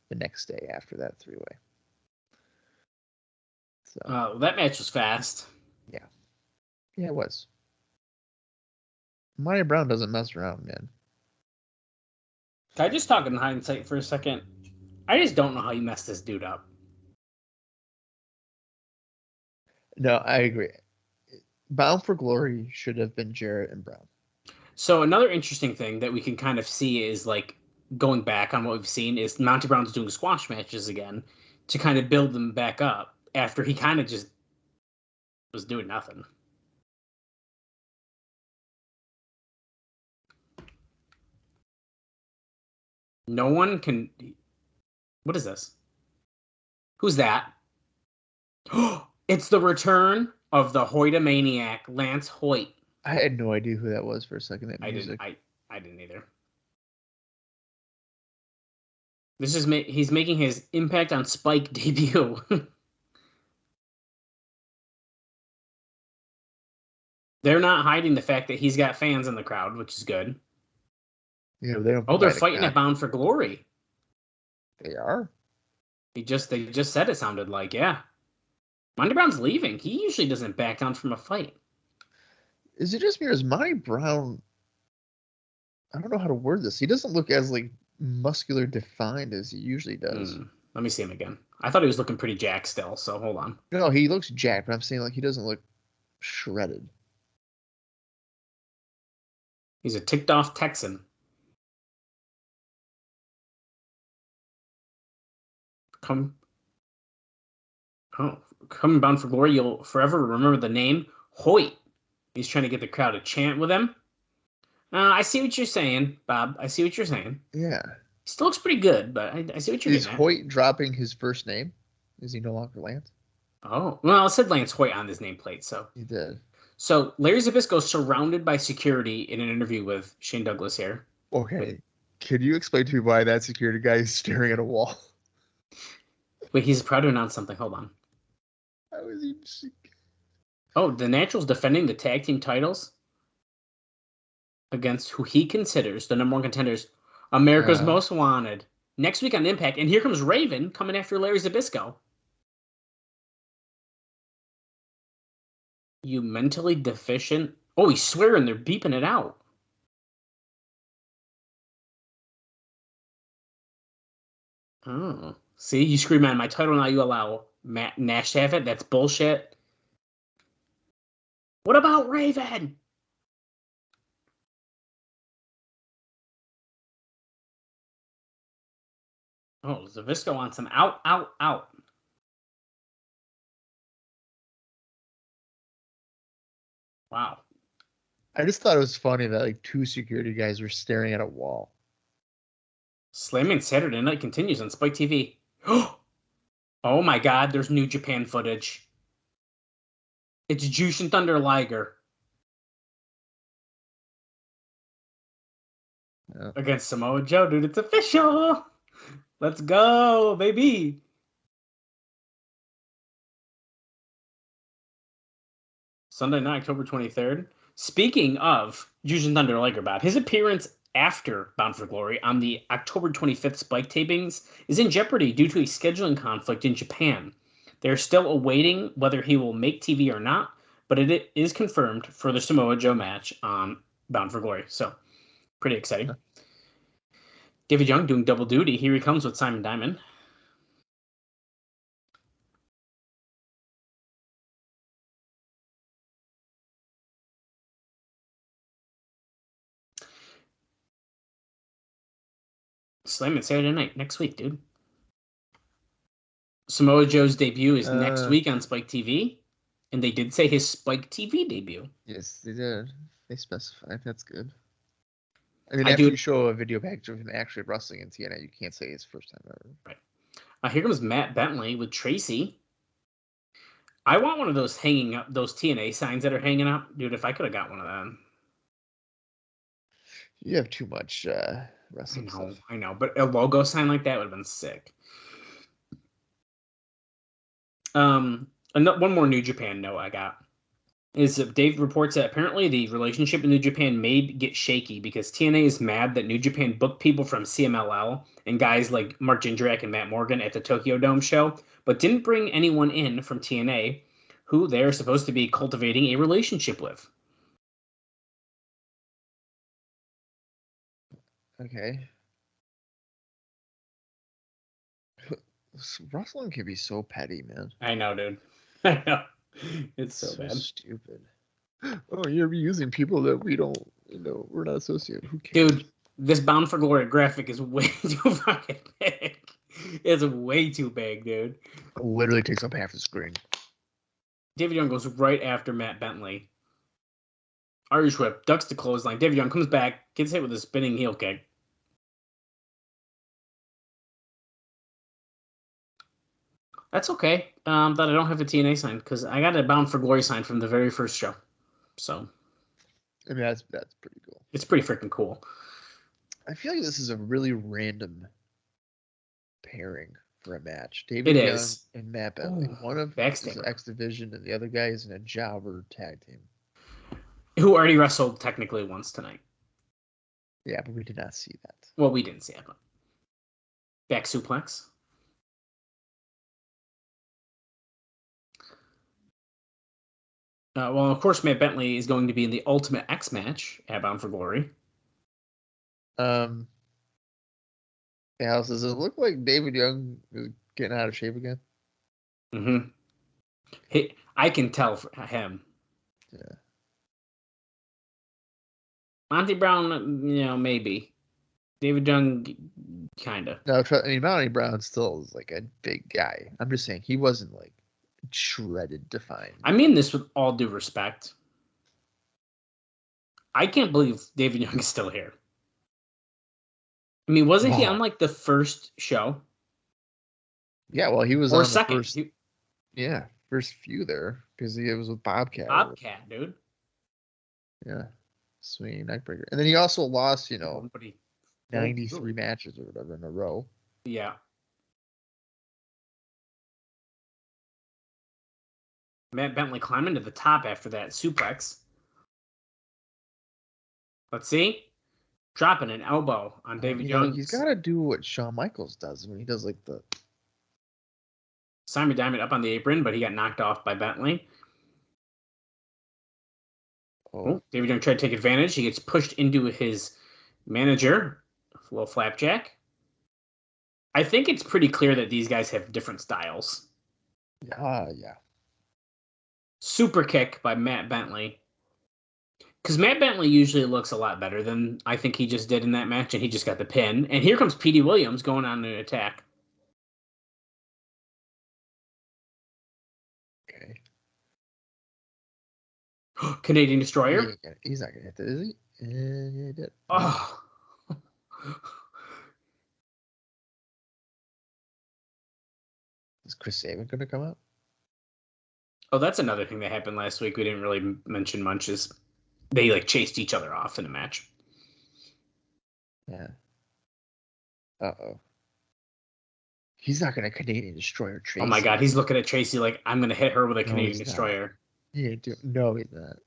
the next day after that three-way. So, that match was fast. Yeah, it was. Monty Brown doesn't mess around, man. Can I just talk in hindsight for a second? I just don't know how you messed this dude up. No, I agree. Bound for Glory should have been Jarrett and Brown. So another interesting thing that we can kind of see is, like, going back on what we've seen is Monty Brown's doing squash matches again to kind of build them back up after he kind of just was doing nothing. No one can... What is this? Who's that? It's the return of the Hoyta maniac, Lance Hoyt. I had no idea who that was for a second. That music. I didn't either. This is he's making his Impact on Spike debut. They're not hiding the fact that he's got fans in the crowd, which is good. Yeah, they don't. Oh, they're fighting at Bound for Glory. They are. They just said it sounded like, yeah. Monty Brown's leaving. He usually doesn't back down from a fight. Is it just me or is Monty Brown? I don't know how to word this. He doesn't look as like muscular defined as he usually does. Let me see him again. I thought he was looking pretty jacked still, so hold on. No, he looks jacked, but I'm saying like he doesn't look shredded. He's a ticked off Texan. Coming Bound for Glory, you'll forever remember the name Hoyt. He's trying to get the crowd to chant with him. I see what you're saying, Bob. I see what you're saying. Yeah. He still looks pretty good, but I see what you're Is getting at. Hoyt dropping his first name? Is he no longer Lance? Oh, well, it said Lance Hoyt on his nameplate, so. He did. So Larry Zbyszko surrounded by security in an interview with Shane Douglas here. Okay. Can you explain to me why that security guy is staring at a wall? Wait, he's proud to announce something. Hold on. How is he? Oh, the Naturals defending the tag team titles against who he considers the number one contenders, America's Most Wanted. Next week on Impact, and here comes Raven coming after Larry Zbyszko. You mentally deficient? Oh, he's swearing. They're beeping it out. Oh. See, you scream at my title, now you allow Matt Nash to have it? That's bullshit. What about Raven? Oh, Zbyszko wants him out, out, out. Wow. I just thought it was funny that like two security guys were staring at a wall. Slamming Saturday Night continues on Spike TV. Oh my God, there's New Japan footage. It's Jushin Thunder Liger. Yeah. Against Samoa Joe, dude. It's official. Let's go, baby. Sunday night, October 23rd. Speaking of Jushin Thunder Liger, Bob, his appearance after Bound for Glory on the October 25th Spike tapings is in jeopardy due to a scheduling conflict in Japan. They're still awaiting whether he will make TV or not, but it is confirmed for the Samoa Joe match on Bound for Glory. So, pretty exciting. David Young doing double duty. Here he comes with Simon Diamond. Slam Saturday night next week, dude. Samoa Joe's debut is next week on Spike TV, and they did say his Spike TV debut. Yes, they did. They specified. That's good. I mean, after you show a video package of him actually wrestling in TNA, you can't say it's first time ever. Right. Here comes Matt Bentley with Tracy. I want one of those hanging up, those TNA signs that are hanging up, dude. If I could have got one of them. You have too much wrestling stuff. I know, but a logo sign like that would have been sick. One more New Japan note I got is Dave reports that apparently the relationship in New Japan may get shaky because TNA is mad that New Japan booked people from CMLL and guys like Mark Jindrak and Matt Morgan at the Tokyo Dome show, but didn't bring anyone in from TNA who they're supposed to be cultivating a relationship with. Okay. Wrestling can be so petty, man. I know, dude. I know. It's so bad. Stupid. Oh, you're using people that we don't, we're not associated. Who cares? Dude, this Bound for Glory graphic is way too fucking big. It's way too big, dude. It literally takes up half the screen. David Young goes right after Matt Bentley. Irish whip, ducks the clothesline. David Young comes back, gets hit with a spinning heel kick. That's okay that I don't have a TNA sign because I got a Bound for Glory sign from the very first show. So, I mean, that's pretty cool. It's pretty freaking cool. I feel like this is a really random pairing for a match. David Young and Matt Bentley. One of them is an X Division and the other guy is in a jobber tag team. Who already wrestled technically once tonight. Yeah, but we did not see that. Well, we didn't see it, but back suplex. Well, of course, Matt Bentley is going to be in the Ultimate X match at Bound for Glory. Yeah, does it look like David Young is getting out of shape again? Mm-hmm. I can tell for him. Yeah. Monty Brown, maybe. David Young, kind of. No, I mean, Monty Brown still is like a big guy. I'm just saying he wasn't like shredded, defined. I mean this with all due respect. I can't believe David Young is still here. I mean, wasn't he on like the first show? Yeah, well, he was or on second. the first. Yeah, first few there because he was with Bobcat. Bobcat, dude. Yeah, swinging neckbreaker, and then he also lost, 93 matches or whatever in a row. Yeah. Matt Bentley climbing to the top after that suplex. Let's see. Dropping an elbow on David Young. He's got to do what Shawn Michaels does when he does like the Simon Diamond up on the apron, but he got knocked off by Bentley. Oh, David Young tried to take advantage. He gets pushed into his manager. A little flapjack. I think it's pretty clear that these guys have different styles. Yeah. Super kick by Matt Bentley. Because Matt Bentley usually looks a lot better than I think he just did in that match, and he just got the pin. And here comes Petey Williams going on an attack. Okay. Canadian Destroyer. He's not going to hit that, is he? Yeah, he did. Oh. Is Chris Sabin going to come out? Oh, that's another thing that happened last week. We didn't really mention much is they chased each other off in the match. Yeah. Uh-oh. He's not going to Canadian Destroyer Tracy. Oh my God, he's looking at Tracy like, I'm going to hit her with a Canadian Destroyer. Yeah, no, he's not.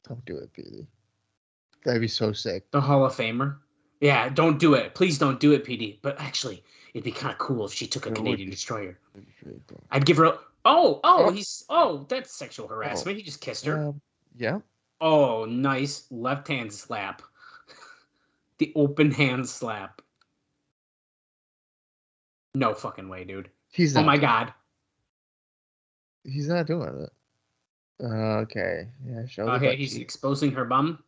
Don't do it, PD. That'd be so sick. The Hall of Famer. Yeah, don't do it. Please don't do it, PD. But actually, it'd be kind of cool if she took a Canadian destroyer. I'd give her a... that's sexual harassment. He just kissed her. Yeah. Oh, nice left hand slap. The open hand slap. No fucking way, dude. Oh my god. He's not doing it. Okay. Yeah, Okay, he's exposing her bum.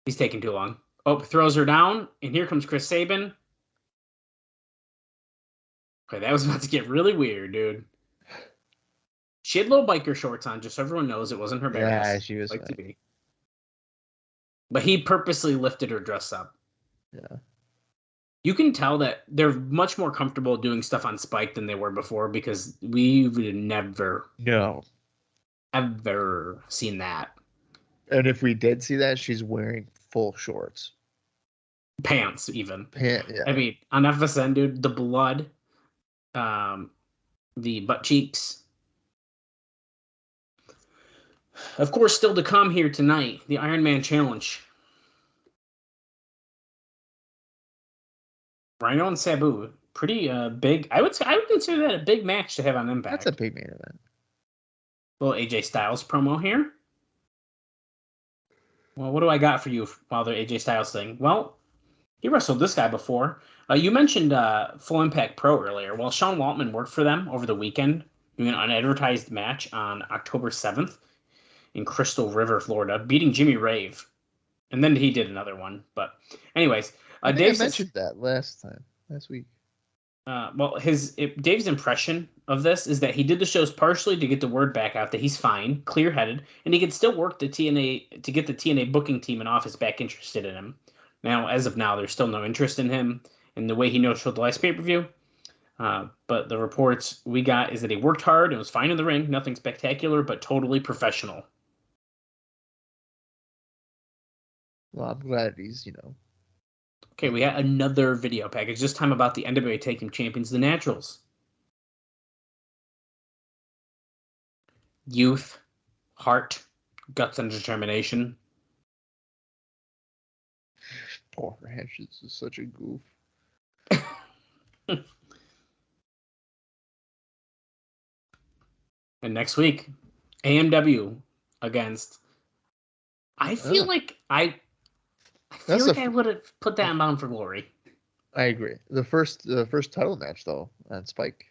He's taking too long. Oh, throws her down, and here comes Chris Sabin. Okay, that was about to get really weird, dude. She had low biker shorts on, just so everyone knows it wasn't her bare ass. Yeah, she was like to be. But he purposely lifted her dress up. Yeah. You can tell that they're much more comfortable doing stuff on Spike than they were before, because we've never, ever seen that. And if we did see that, she's wearing full shorts. Pants, even. Yeah. I mean, on FSN, dude, the blood, the butt cheeks. Of course, still to come here tonight, the Ironman Challenge. Rhino and Sabu, pretty big. I would consider that a big match to have on Impact. That's a big main event. Little AJ Styles promo here. Well, what do I got for you while the AJ Styles thing? Well, he wrestled this guy before. You mentioned Full Impact Pro earlier. Well, Sean Waltman worked for them over the weekend, doing an unadvertised match on October 7th in Crystal River, Florida, beating Jimmy Rave. And then he did another one. But anyways, I mentioned that last week. Well, Dave's impression of this is that he did the shows partially to get the word back out that he's fine, clear-headed, and he can still work the TNA to get the TNA booking team and office back interested in him. Now, as of now, there's still no interest in him in the way he no-showed the last pay-per-view. But the reports we got is that he worked hard and was fine in the ring, nothing spectacular, but totally professional. Well, I'm glad he's, Okay, we got another video package, this time about the NWA Tag Team Champions, the Naturals. Youth, heart, guts, and determination. Poor Ranch is such a goof. And next week, AMW against... I feel like I would have put that in Bound for Glory. I agree. The first title match, though, on Spike.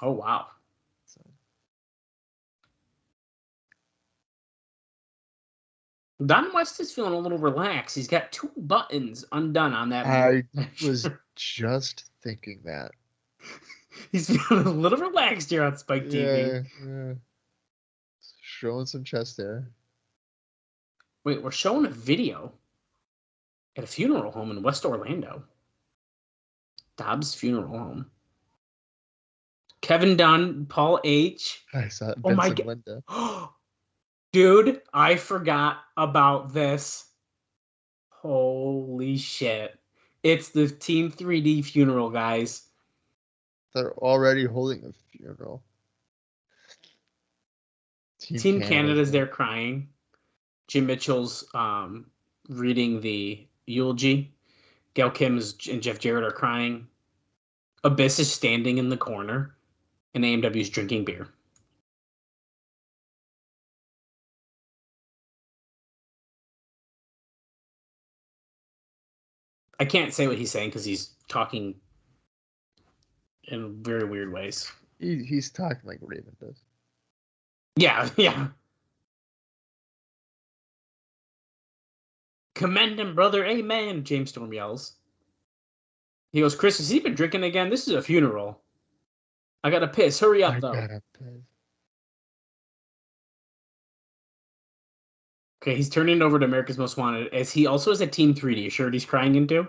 Oh, wow. So. Don West is feeling a little relaxed. He's got 2 buttons undone on that. I was just thinking that. He's feeling a little relaxed here on Spike TV. Yeah. Showing some chest there. Wait, we're showing a video at a funeral home in West Orlando. Dobbs Funeral Home. Kevin Dunn, Paul H. I saw it. Oh my God. Dude, I forgot about this. Holy shit. It's the Team 3D funeral, guys. They're already holding a funeral. Team Canada's there crying. Jim Mitchell's reading the eulogy. Gail Kim and Jeff Jarrett are crying. Abyss is standing in the corner. And AMW is drinking beer. I can't say what he's saying because he's talking in very weird ways. He's talking like Raven does. Yeah. Commend him, brother. Amen, James Storm yells. He goes, Chris, has he been drinking again? This is a funeral. I gotta piss. Hurry up, though. Okay, he's turning it over to America's Most Wanted, as he also has a Team 3D shirt he's crying into.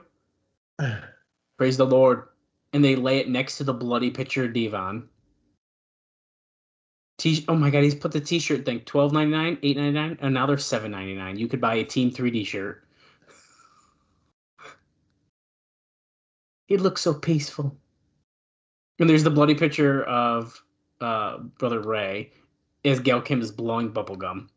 Praise the Lord. And they lay it next to the bloody picture of Devon. Oh my God, he's put the t-shirt thing, $12.99, $8.99, and now they're $7.99. You could buy a Team 3D shirt. He looks so peaceful. And there's the bloody picture of Brother Ray as Gail Kim is blowing bubblegum.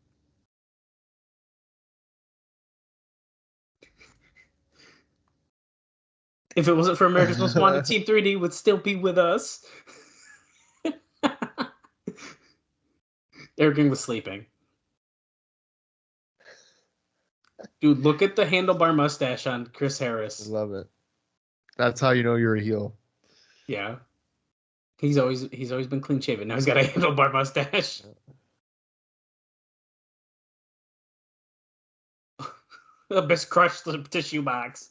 If it wasn't for America's Most Wanted, Team 3D would still be with us. Eric Young was sleeping. Dude, look at the handlebar mustache on Chris Harris. I love it. That's how you know you're a heel. Yeah. He's always been clean shaven. Now he's got a handlebar mustache. The best crushed the tissue box.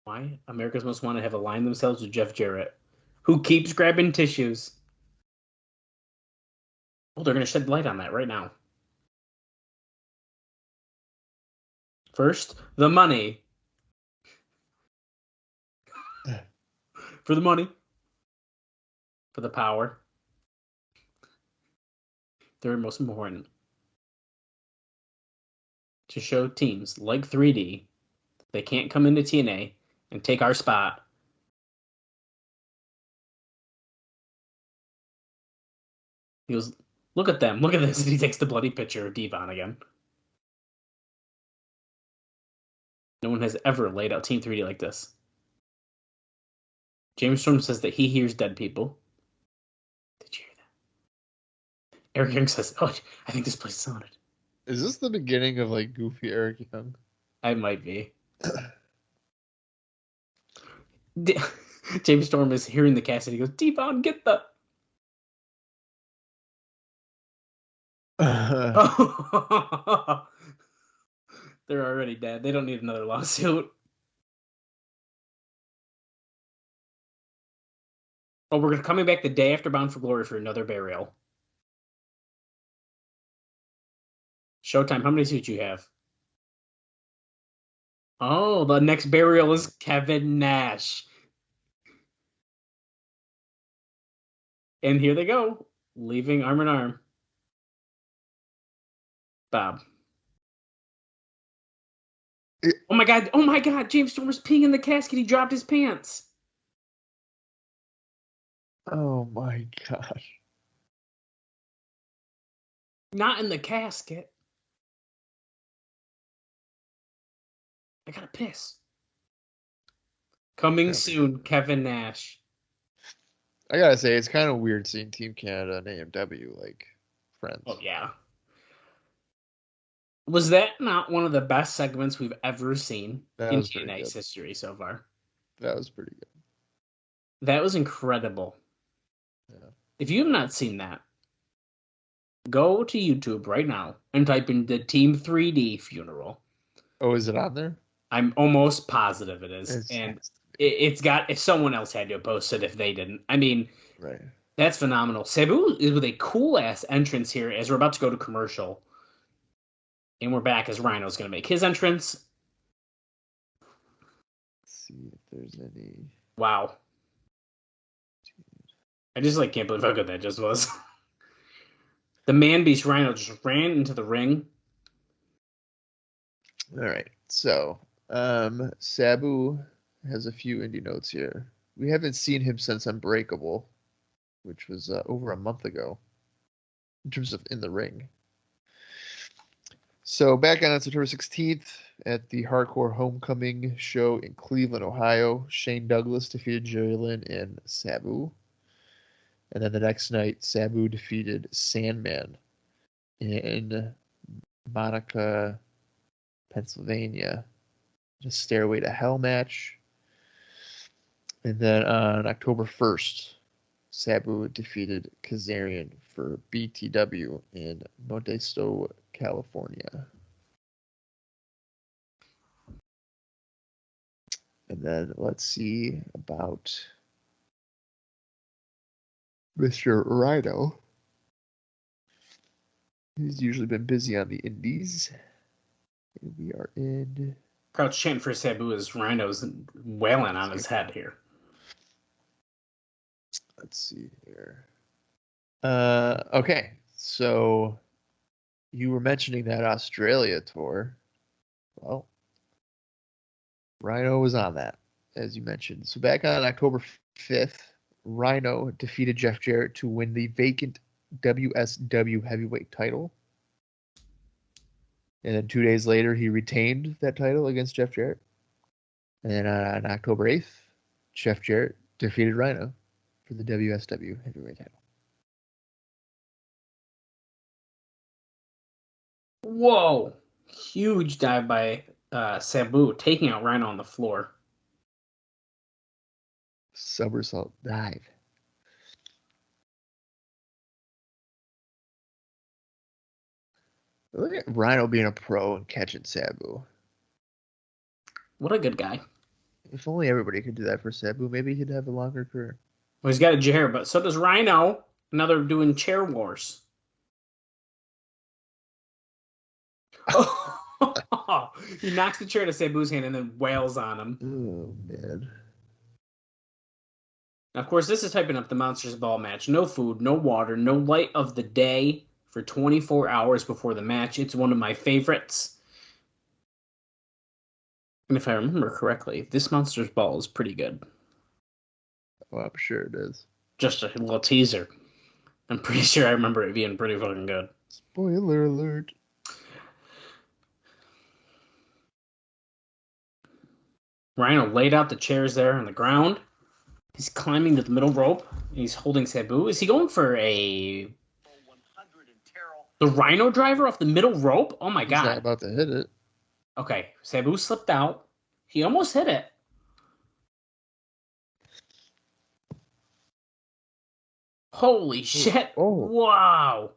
Why? America's Most Wanted have aligned themselves with Jeff Jarrett, who keeps grabbing tissues. Oh, they're going to shed light on that right now. First, the money. For the money. For the power. Third most important. To show teams like 3D they can't come into TNA and take our spot. He goes, look at them. Look at this. And he takes the bloody picture of Devon again. No one has ever laid out Team 3D like this. James Storm says that he hears dead people. Did you hear that? Eric Young says, oh, I think this place is haunted. Is this the beginning of like goofy Eric Young? I might be. James Storm is hearing the cast and he goes, Devon, get the... They're already dead. They don't need another lawsuit. Oh, we're coming back the day after Bound for Glory for another burial. Showtime, how many suits you have? Oh, the next burial is Kevin Nash. And here they go, leaving arm in arm. Bob. Oh my God, James Storm was peeing in the casket. He dropped his pants. Oh my gosh. Not in the casket. I gotta piss. Coming soon, Kevin Nash. I gotta say, it's kind of weird seeing Team Canada and AMW like friends. Oh, yeah. Was that not one of the best segments we've ever seen in TNA's history so far? That was pretty good. That was incredible. Yeah. If you have not seen that, go to YouTube right now and type in the Team 3D funeral. Oh, is it on there? I'm almost positive it is. It's got, if someone else had to have posted if they didn't. I mean, right. That's phenomenal. Sabu is with a cool-ass entrance here as we're about to go to commercial. And we're back as Rhino's going to make his entrance. Let's see if there's any... Wow. I just can't believe how good that just was. The man beast Rhino just ran into the ring. All right. So, Sabu has a few indie notes here. We haven't seen him since Unbreakable, which was over a month ago, in terms of in the ring. So back on September 16th at the Hardcore Homecoming show in Cleveland, Ohio, Shane Douglas defeated Jerry Lynn and Sabu. And then the next night, Sabu defeated Sandman in Monica, Pennsylvania. A Stairway to Hell match. And then on October 1st, Sabu defeated Kazarian for BTW in Modesto, California. And then let's see about Mr. Rhino. He's usually been busy on the indies. And we are in... Crouch chant for Sabu as Rhino's wailing on his head here. Let's see here. Okay, so you were mentioning that Australia tour. Well, Rhino was on that, as you mentioned. So back on October 5th, Rhino defeated Jeff Jarrett to win the vacant WSW heavyweight title. And then 2 days later, he retained that title against Jeff Jarrett. And then on October 8th, Jeff Jarrett defeated Rhino for the WSW heavyweight title. Whoa! Huge dive by Sabu, taking out Rhino on the floor. Somersault dive. Look at Rhino being a pro and catching Sabu. What a good guy. If only everybody could do that for Sabu, maybe he'd have a longer career. Well, he's got a chair, but so does Rhino. Another doing chair wars. Oh, he knocks the chair to Sabu's hand and then wails on him. Oh, man. Of course, this is typing up the Monsters Ball match. No food, no water, no light of the day for 24 hours before the match. It's one of my favorites. And if I remember correctly, this Monsters Ball is pretty good. Oh, I'm sure it is. Just a little teaser. I'm pretty sure I remember it being pretty fucking good. Spoiler alert. Rhino laid out the chairs there on the ground. He's climbing to the middle rope. He's holding Sabu. Is he going for the Rhino driver off the middle rope? Oh my god. He's not about to hit it. Okay, Sabu slipped out. He almost hit it. Holy shit. Oh. Wow.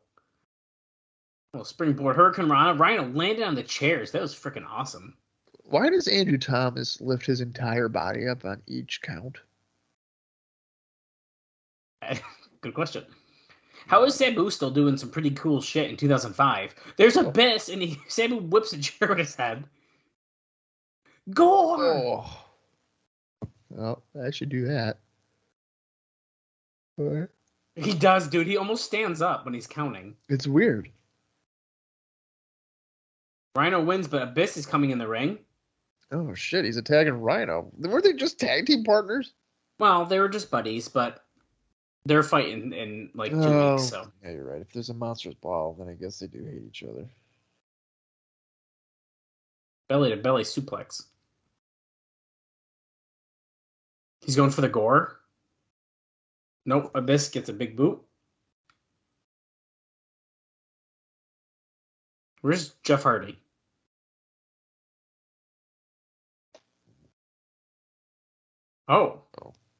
Well, springboard Hurricane Rana. Rhino landed on the chairs. That was freaking awesome. Why does Andrew Thomas lift his entire body up on each count? Good question. How is Sabu still doing some pretty cool shit in 2005? There's Abyss, and Sabu whips a chair with his head. Gore! Oh. Well, I should do that. What? He does, dude. He almost stands up when he's counting. It's weird. Rhino wins, but Abyss is coming in the ring. Oh, shit. He's attacking Rhino. Weren't they just tag team partners? Well, they were just buddies, but they're fighting in like 2 weeks, so. Yeah, you're right. If there's a Monsters Ball, then I guess they do hate each other. Belly to belly suplex. He's going for the gore. Nope, Abyss gets a big boot. Where's Jeff Hardy? Oh.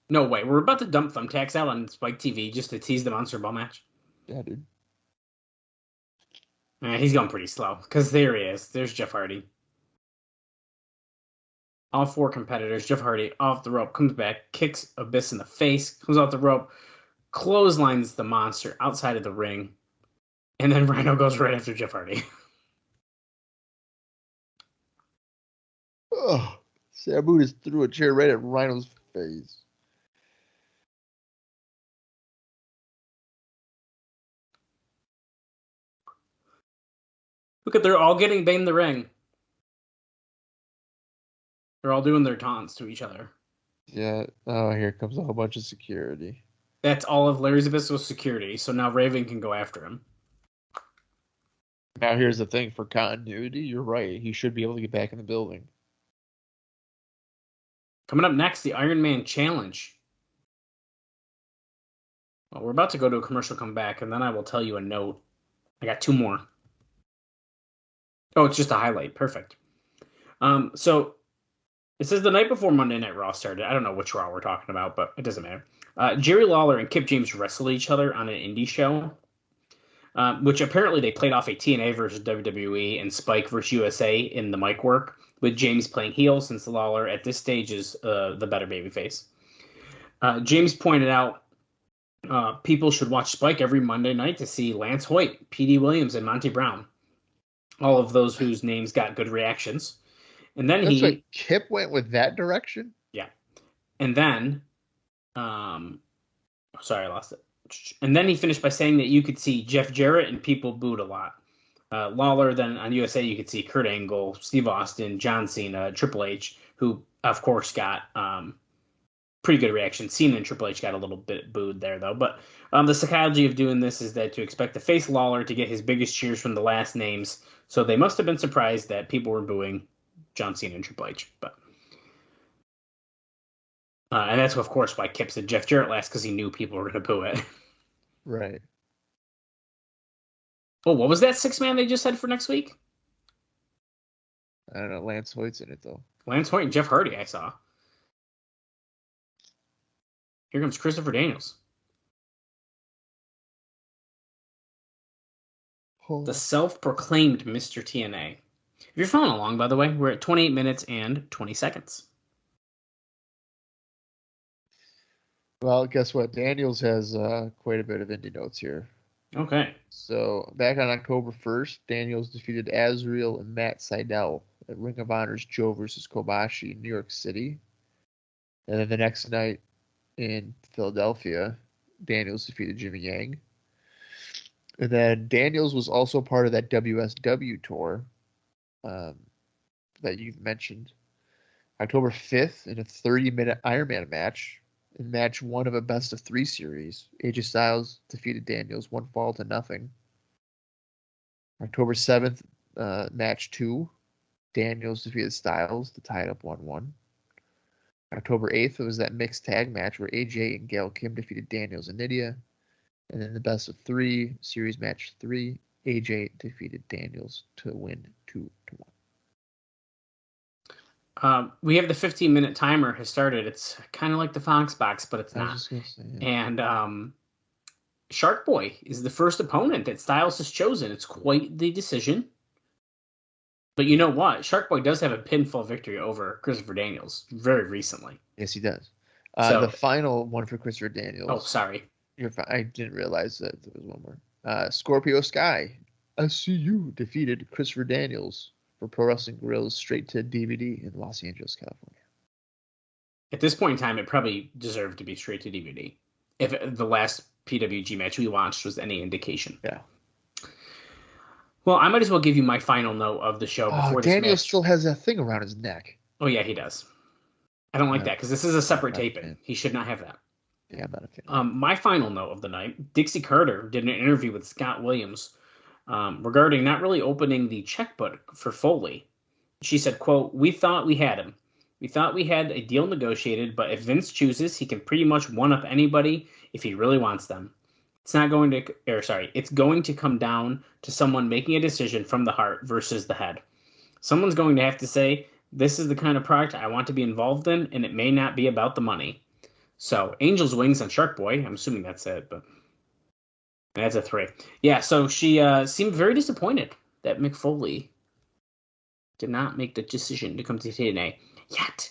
No way. We're about to dump thumbtacks out on Spike TV just to tease the Monster Ball match. Yeah, dude. He's going pretty slow. Because there he is. There's Jeff Hardy. All four competitors. Jeff Hardy off the rope. Comes back. Kicks Abyss in the face. Comes off the rope. Clotheslines the monster outside of the ring. And then Rhino goes right after Jeff Hardy. Oh, Sabu just threw a chair right at Rhino's face. Look at, they're all getting banged in the ring. They're all doing their taunts to each other. Yeah. Oh, here comes a whole bunch of security. That's all of Larry Zbyszko's security, so now Raven can go after him. Now here's the thing, for continuity, you're right. He should be able to get back in the building. Coming up next, the Iron Man Challenge. Well, we're about to go to a commercial comeback, and then I will tell you a note. I got 2 more. Oh, it's just a highlight. Perfect. So it says the night before Monday Night Raw started. I don't know which Raw we're talking about, but it doesn't matter. Jerry Lawler and Kip James wrestled each other on an indie show, which apparently they played off a TNA versus WWE and Spike versus USA in the mic work, with James playing heel since Lawler at this stage is the better babyface. James pointed out people should watch Spike every Monday night to see Lance Hoyt, P.D. Williams, and Monty Brown. All of those whose names got good reactions. And then Like Kip went with that direction? Yeah. And then, sorry, I lost it. And then he finished by saying that you could see Jeff Jarrett and people booed a lot. Lawler, then on USA, you could see Kurt Angle, Steve Austin, John Cena, Triple H, who, of course, got pretty good reaction. Cena and Triple H got a little bit booed there, though. But the psychology of doing this is that to expect to face Lawler to get his biggest cheers from the last names. So they must have been surprised that people were booing John Cena and Triple H. But and that's, of course, why Kip said Jeff Jarrett last, because he knew people were going to boo it. Right. Oh, what was that 6-man they just said for next week? I don't know. Lance Hoyt's in it, though. Lance Hoyt and Jeff Hardy, I saw. Here comes Christopher Daniels. Oh. The self-proclaimed Mr. TNA. If you're following along, by the way, we're at 28 minutes and 20 seconds. Well, guess what? Daniels has quite a bit of indie notes here. Okay. So, back on October 1st, Daniels defeated Azriel and Matt Seidel at Ring of Honor's Joe versus Kobashi in New York City. And then the next night in Philadelphia, Daniels defeated Jimmy Yang. And then Daniels was also part of that WSW tour that you've mentioned. October 5th, in a 30-minute Ironman match, in match 1 of a best-of-3 series, AJ Styles defeated Daniels 1-0. October 7th, match 2, Daniels defeated Styles to tie it up 1-1. October 8th, it was that mixed tag match where AJ and Gail Kim defeated Daniels and Nydia. And then the best-of-3 series match 3, AJ defeated Daniels to win 2-1. We have the 15-minute timer has started. It's kind of like the Fox box, but it's I was not. just gonna say, yeah. And Shark Boy is the first opponent that Styles has chosen. It's quite the decision. But you know what? Shark Boy does have a pinfall victory over Christopher Daniels very recently. Yes, he does. So- The final one for Christopher Daniels. Oh, sorry. I didn't realize that there was one more. Scorpio Sky, SCU defeated Christopher Daniels for Pro Wrestling Guerrillas straight to DVD in Los Angeles, California. At this point in time, it probably deserved to be straight to DVD. If the last PWG match we watched was any indication. Yeah. Well, I might as well give you my final note of the show before this Daniels match. still has that thing around his neck. Oh, yeah, he does. I don't like Yeah. that because this is a separate Not a taping. fan. He should not have that. Yeah, I'm not a fan. My final note of the night, Dixie Carter did an interview with Scott Williams regarding not really opening the checkbook for Foley. She said, quote, "We thought we had him. We thought we had a deal negotiated, but if Vince chooses, he can pretty much one-up anybody if he really wants them. It's going to come down to someone making a decision from the heart versus the head. Someone's going to have to say, this is the kind of product I want to be involved in, and it may not be about the money." So, Angel's Wings on Shark Boy. I'm assuming that's it, but that's a 3. Yeah, so she seemed very disappointed that Mick Foley did not make the decision to come to TNA yet.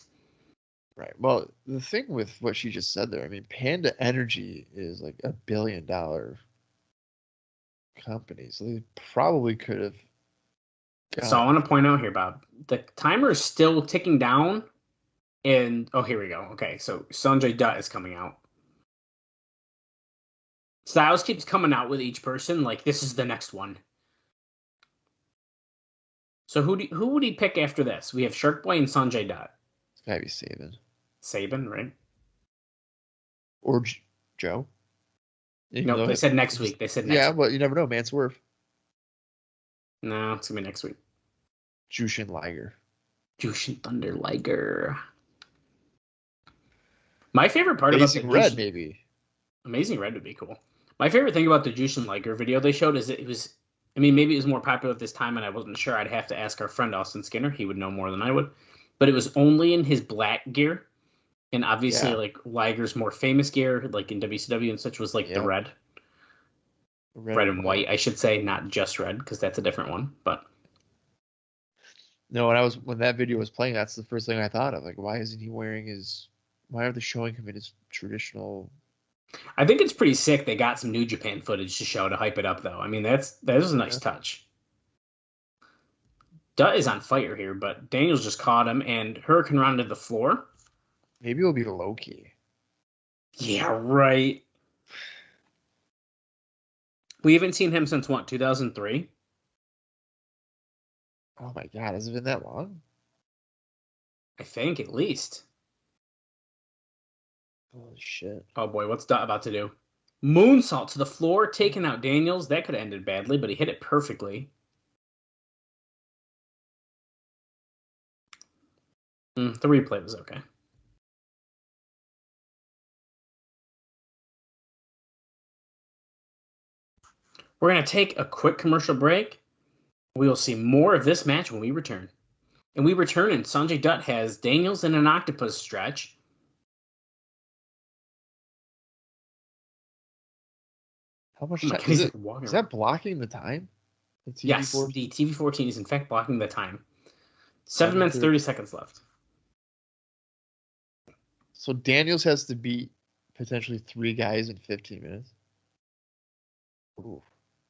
Right. Well, the thing with what she just said there, I mean, Panda Energy is like $1 billion company, so they probably could have. So I want to point out here, Bob, the timer is still ticking down. And, oh, here we go. Okay, so Sanjay Dutt is coming out. Styles keeps coming out with each person, like this is the next one. So who would he pick after this? We have Shark Boy and Sanjay Dutt. It's gotta be Saban. Saban, right? Or Joe. Even No, though they said next week. They said next Yeah, week. but you never know, man. Swerve. No, it's going to be next week. Jushin Liger. Jushin Thunder Liger. My favorite part Amazing about Red, maybe. Amazing Red would be cool. My favorite thing about the Jushin Liger video they showed is that it was, I mean, maybe it was more popular at this time, and I wasn't sure. I'd have to ask our friend Austin Skinner. He would know more than I would. But it was only in his black gear. And obviously, Yeah. like, Liger's more famous gear, like in WCW and such, was like the Yeah. red. Red and white, I should say, not just red, because that's a different one. But No, when that video was playing, that's the first thing I thought of. Like, why isn't he wearing his? Why are they showing him in his traditional? I think it's pretty sick. They got some New Japan footage to show to hype it up, though. I mean, that was a nice touch. Dutt is on fire here, but Daniels just caught him, and Hurricane Run to the floor. Maybe it'll be low key. Yeah, right. We haven't seen him since what, 2003? Oh my god, has it been that long? I think, at least. Holy shit. Oh boy, what's Dot about to do? Moonsault to the floor, taking out Daniels. That could have ended badly, but he hit it perfectly. The replay was okay. We're going to take a quick commercial break. We will see more of this match when we return. And we return, and Sanjay Dutt has Daniels in an octopus stretch. How much Oh my time? God, he's like walking Is around. that blocking the time? Yes, the TV14 is in fact blocking the time. 7 minutes, 30 seconds left. So Daniels has to beat potentially 3 guys in 15 minutes. Ooh.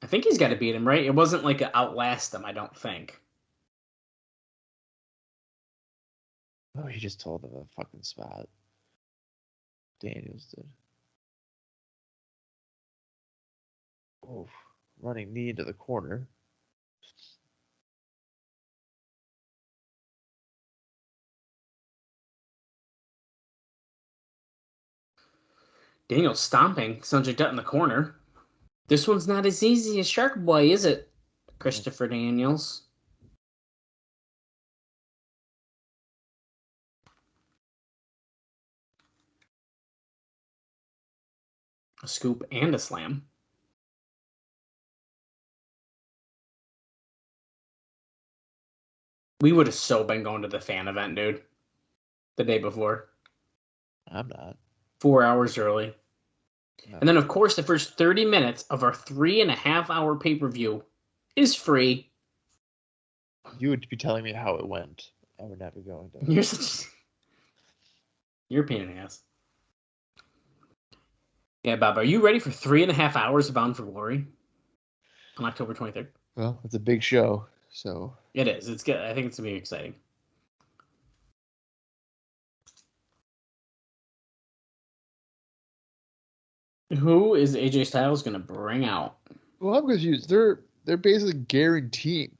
I think he's got to beat him, right? It wasn't like a outlast him, I don't think. Oh, he just told him a fucking spot. Daniels did. Oh, running knee into the corner. Daniels stomping Sanjay Dutt in the corner. This one's not as easy as Shark Boy, is it? Christopher Daniels. A scoop and a slam. We would have so been going to the fan event, dude. The day before. I'm not. 4 hours early. No. And then, of course, the first 30 minutes of our 3.5-hour pay-per-view is free. You would be telling me how it went. I would not be going to. You're such... You're a pain in the ass. Yeah, Bob, are you ready for 3.5 hours of Bound for Glory on October 23rd? Well, it's a big show, so... It is. It's good. I think it's going to be exciting. Who is AJ Styles going to bring out? Well, I'm confused. They're basically guaranteeing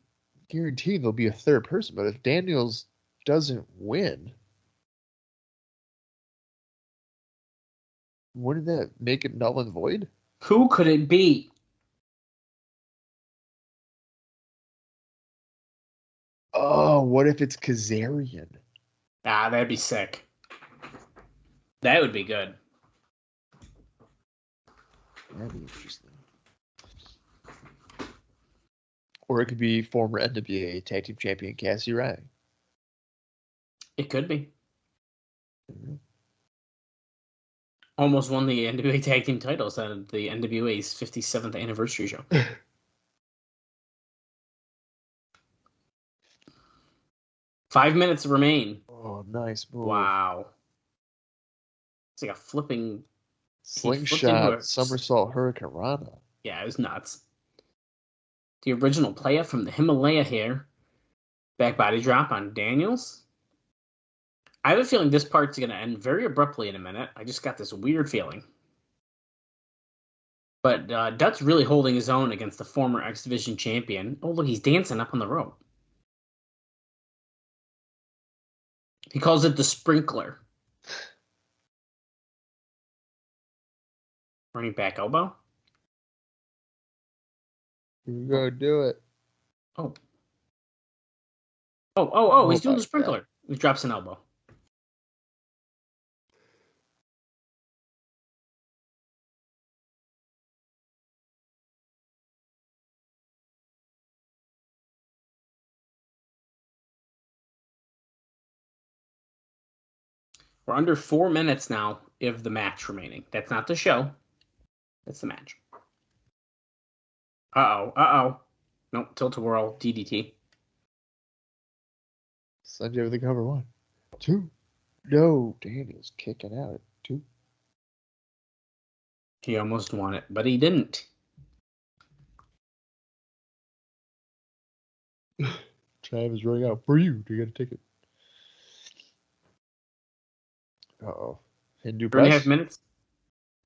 there'll be a third person, but if Daniels doesn't win, wouldn't that make it null and void? Who could it be? Oh, what if it's Kazarian? Ah, that'd be sick. That would be good. That'd be interesting. Or it could be former NWA Tag Team Champion Cassie Ray. It could be. Mhm. Almost won the NWA Tag Team titles at the NWA's 57th anniversary show. 5 minutes remain. Oh, nice move. Wow. It's like a flipping... Slingshot, somersault, Hurricane Rana. Yeah, it was nuts. The original player from the Himalaya here. Back body drop on Daniels. I have a feeling this part's going to end very abruptly in a minute. I just got this weird feeling. But Dutt's really holding his own against the former X Division champion. Oh, look, he's dancing up on the rope. He calls it the sprinkler. Running back elbow. You're going to do it. Oh. Oh, he's doing my the sprinkler. God. He drops an elbow. We're under 4 minutes now of the match remaining. That's not the show. That's the match. Uh-oh. Nope, tilt-a-whirl, DDT. Sanjay with the cover. 1, 2. No, Daniel's kicking out at 2. He almost won it, but he didn't. Time is running out for you to get a ticket. Uh-oh. Hindu press. 3.5 minutes?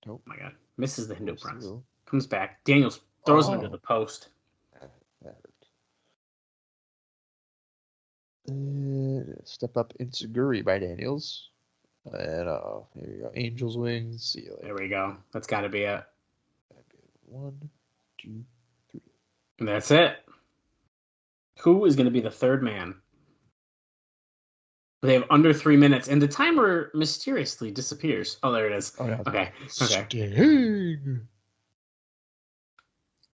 Nope. Oh my God. Misses the Hindu Goes press. through. Comes back. Daniels throws him into the post. That hurt. Step up Insuguri by Daniels. And here you go. Angel's Wings. See you later. There we go. That's got to be it. 1, 2, 3. And that's it. Who is going to be the third man? They have under 3 minutes, and the timer mysteriously disappears. Oh, there it is. Oh, yeah. Okay. Sting.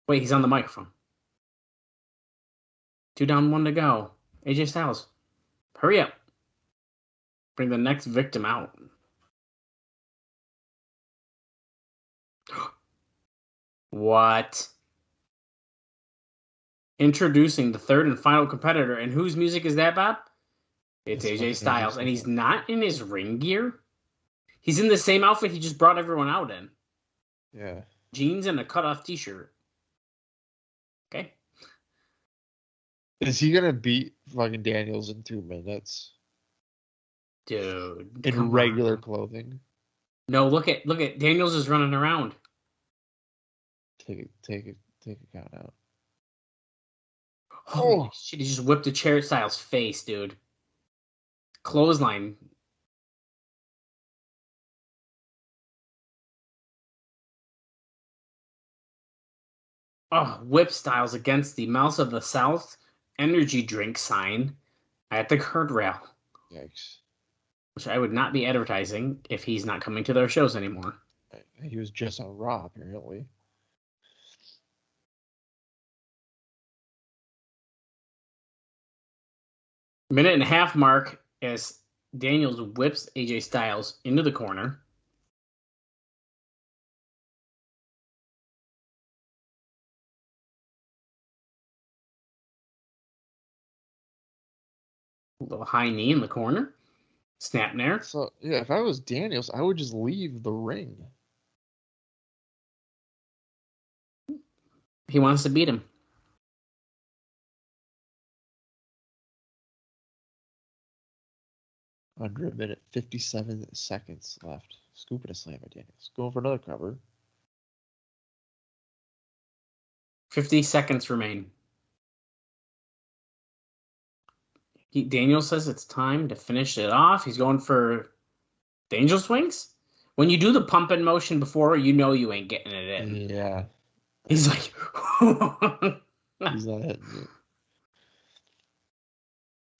Wait, he's on the microphone. 2 down, 1 to go. AJ Styles, hurry up. Bring the next victim out. What? Introducing the third and final competitor. And whose music is that, Bob? It's AJ Styles. And he's not in his ring gear. He's in the same outfit he just brought everyone out in. Yeah. Jeans and a cut-off t-shirt. Okay. Is he going to beat fucking Daniels in 2 minutes? Dude. In regular clothing? No, look at Daniels is running around. Take a count out. Holy shit, he just whipped a Jarrett Styles face, dude. Clothesline. Oh, whip Styles against the Mouse of the South energy drink sign at the guardrail. Yikes. Which I would not be advertising if he's not coming to their shows anymore. He was just on Raw, apparently. Minute and a half mark as Daniels whips AJ Styles into the corner. A little high knee in the corner. Snap there. So, yeah, if I was Daniels, I would just leave the ring. He wants to beat him. Under a minute, 57 seconds left. Scooping a slam at Daniels. Going for another cover. 50 seconds remain. Daniel says it's time to finish it off. He's going for the angel swings. When you do the pumping motion before, you know you ain't getting it in. Yeah. He's like... He's not hitting it.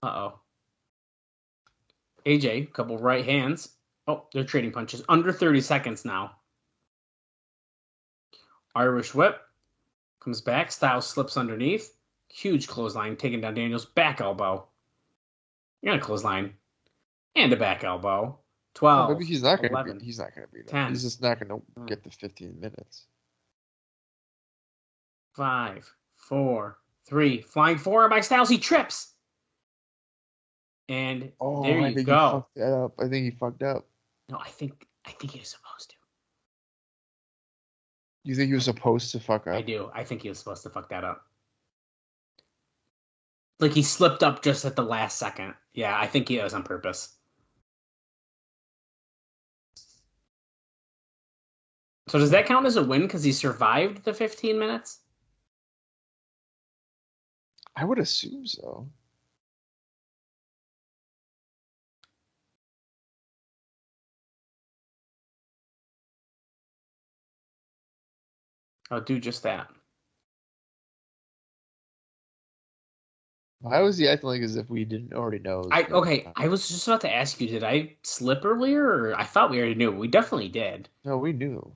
Uh-oh. AJ, couple right hands. Oh, they're trading punches. Under 30 seconds now. Irish whip. Comes back. Styles slips underneath. Huge clothesline. Taking down Daniels. Back elbow. And a clothesline. And a back elbow. 12. Maybe he's not going 11, to beat him. 10. He's just not going to get the 15 minutes. 5, 4, 3. Flying forearm by Styles. He trips. And there you go. He fucked that up. I think he fucked up. No, I think he was supposed to. You think he was supposed to fuck up? I do. I think he was supposed to fuck that up. Like he slipped up just at the last second. Yeah, I think he was on purpose. So does that count as a win because he survived the 15 minutes? I would assume so. I'll do just that. Why was he acting like as if we didn't already know? I was just about to ask you, did I slip earlier? Or I thought we already knew. We definitely did. No, we knew.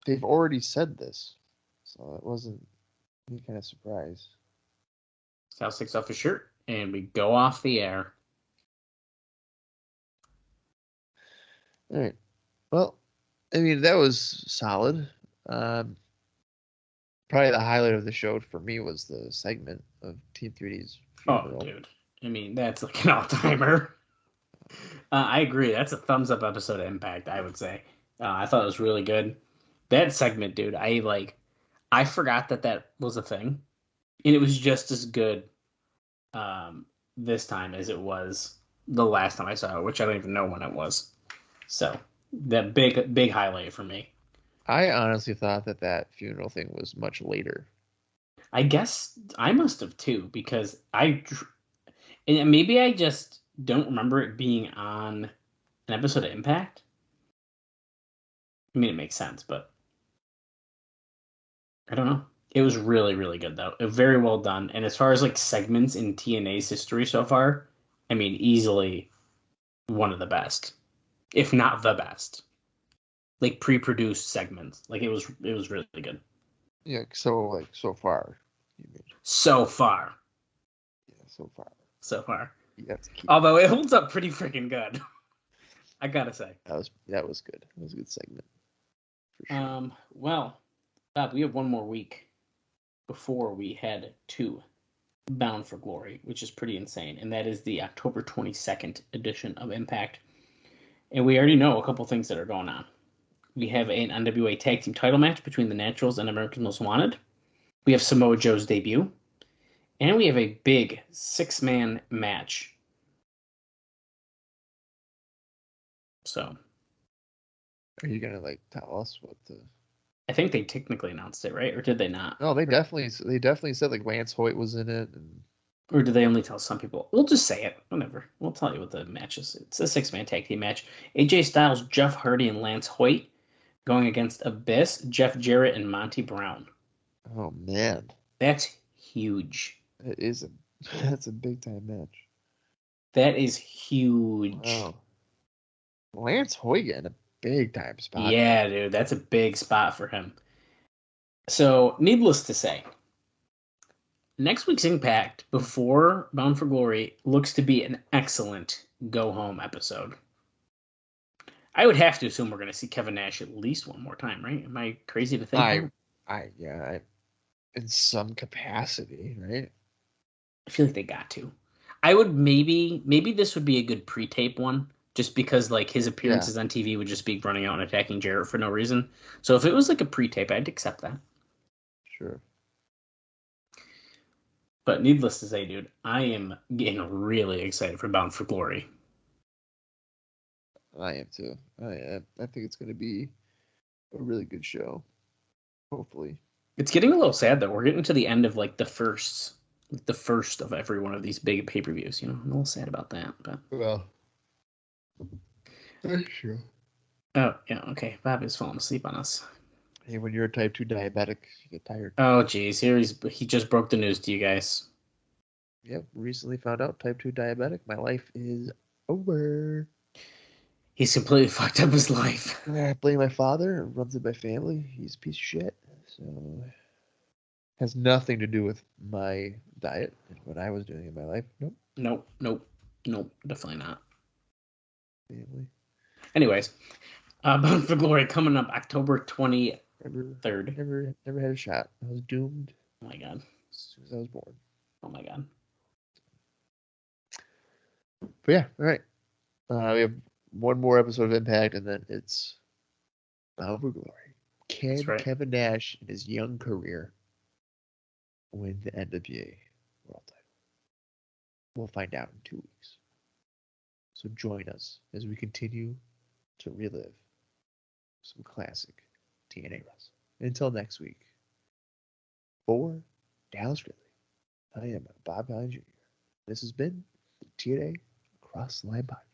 They've already said this. So it wasn't any kind of surprise. Styles takes off his shirt, and we go off the air. All right. Well, I mean, that was solid. Probably the highlight of the show for me was the segment of Team 3D's funeral. Oh, dude. I mean, that's like an all-timer. I agree. That's a thumbs-up episode of Impact, I would say. I thought it was really good. That segment, dude, I forgot that was a thing. And it was just as good this time as it was the last time I saw it, which I don't even know when it was. So, that big highlight for me. I honestly thought that funeral thing was much later. I guess I must have too, because and maybe I just don't remember it being on An episode of Impact? I mean, it makes sense, but I don't know. It was really, really good, though. Very well done. And as far as like segments in TNA's history so far, I mean, easily one of the best, if not the best. Like pre-produced segments. Like it was really good. Yeah, so far. You mean. So far. Yeah, so far. So far. You have to keep Although it holds up pretty freaking good. I gotta say. that was good. That was a good segment. For sure. Well, Bob, we have one more week before we head to Bound for Glory, which is pretty insane, and that is the October 22nd edition of Impact. And we already know a couple things that are going on. We have an NWA Tag Team title match between the Naturals and America's Most Wanted. We have Samoa Joe's debut. And we have a big 6-man match. So. Are you gonna tell us what the? I think they technically announced it, right? Or did they not? No, they definitely said Lance Hoyt was in it, and or did they only tell some people? We'll just say it. Whatever. We'll tell you what the match is. It's a 6-man tag team match. AJ Styles, Jeff Hardy, and Lance Hoyt going against Abyss, Jeff Jarrett, and Monty Brown. oh man, That's huge. that's a big time match. That is huge. Wow. Lance Hoyt getting a big time spot. Yeah, dude, that's a big spot for him. So, needless to say, next week's Impact before Bound for Glory looks to be an excellent go-home episode. I would have to assume we're going to see Kevin Nash at least one more time, right? Am I crazy to think that? I in some capacity, right? I feel like they got to. I would maybe this would be a good pre-tape one, just because like his appearances on TV would just be running out and attacking Jarrett for no reason. So if it was like a pre-tape, I'd accept that. Sure. But needless to say, dude, I am getting really excited for Bound for Glory. I am too. I think it's going to be a really good show. Hopefully. It's getting a little sad though. We're getting to the end of like the first of every one of these big pay-per-views. You know, I'm a little sad about that. But well, that's true. Oh yeah, okay. Bob is falling asleep on us. Hey, when you're a type 2 diabetic, you get tired. Oh geez, here he just broke the news to you guys. Yep, recently found out type 2 diabetic. My life is over. He's completely fucked up his life. I blame my father. Runs in my family. He's a piece of shit. So has nothing to do with my diet and what I was doing in my life. Nope. Nope. Definitely not. Family. Anyways, Bound for Glory coming up October 23rd. Never had a shot. I was doomed. Oh my god. As soon as I was born. Oh my god. But yeah, all right. We have one more episode of Impact, and then it's Bound for Glory. Can Kevin Nash, in his young career, win the NWA World Title? We'll find out in 2 weeks. So join us as we continue to relive some classic TNA wrestling. Until next week, for Dallas Gridley, I am Bob Colling Jr. This has been the TNA Cross the Line Podcast.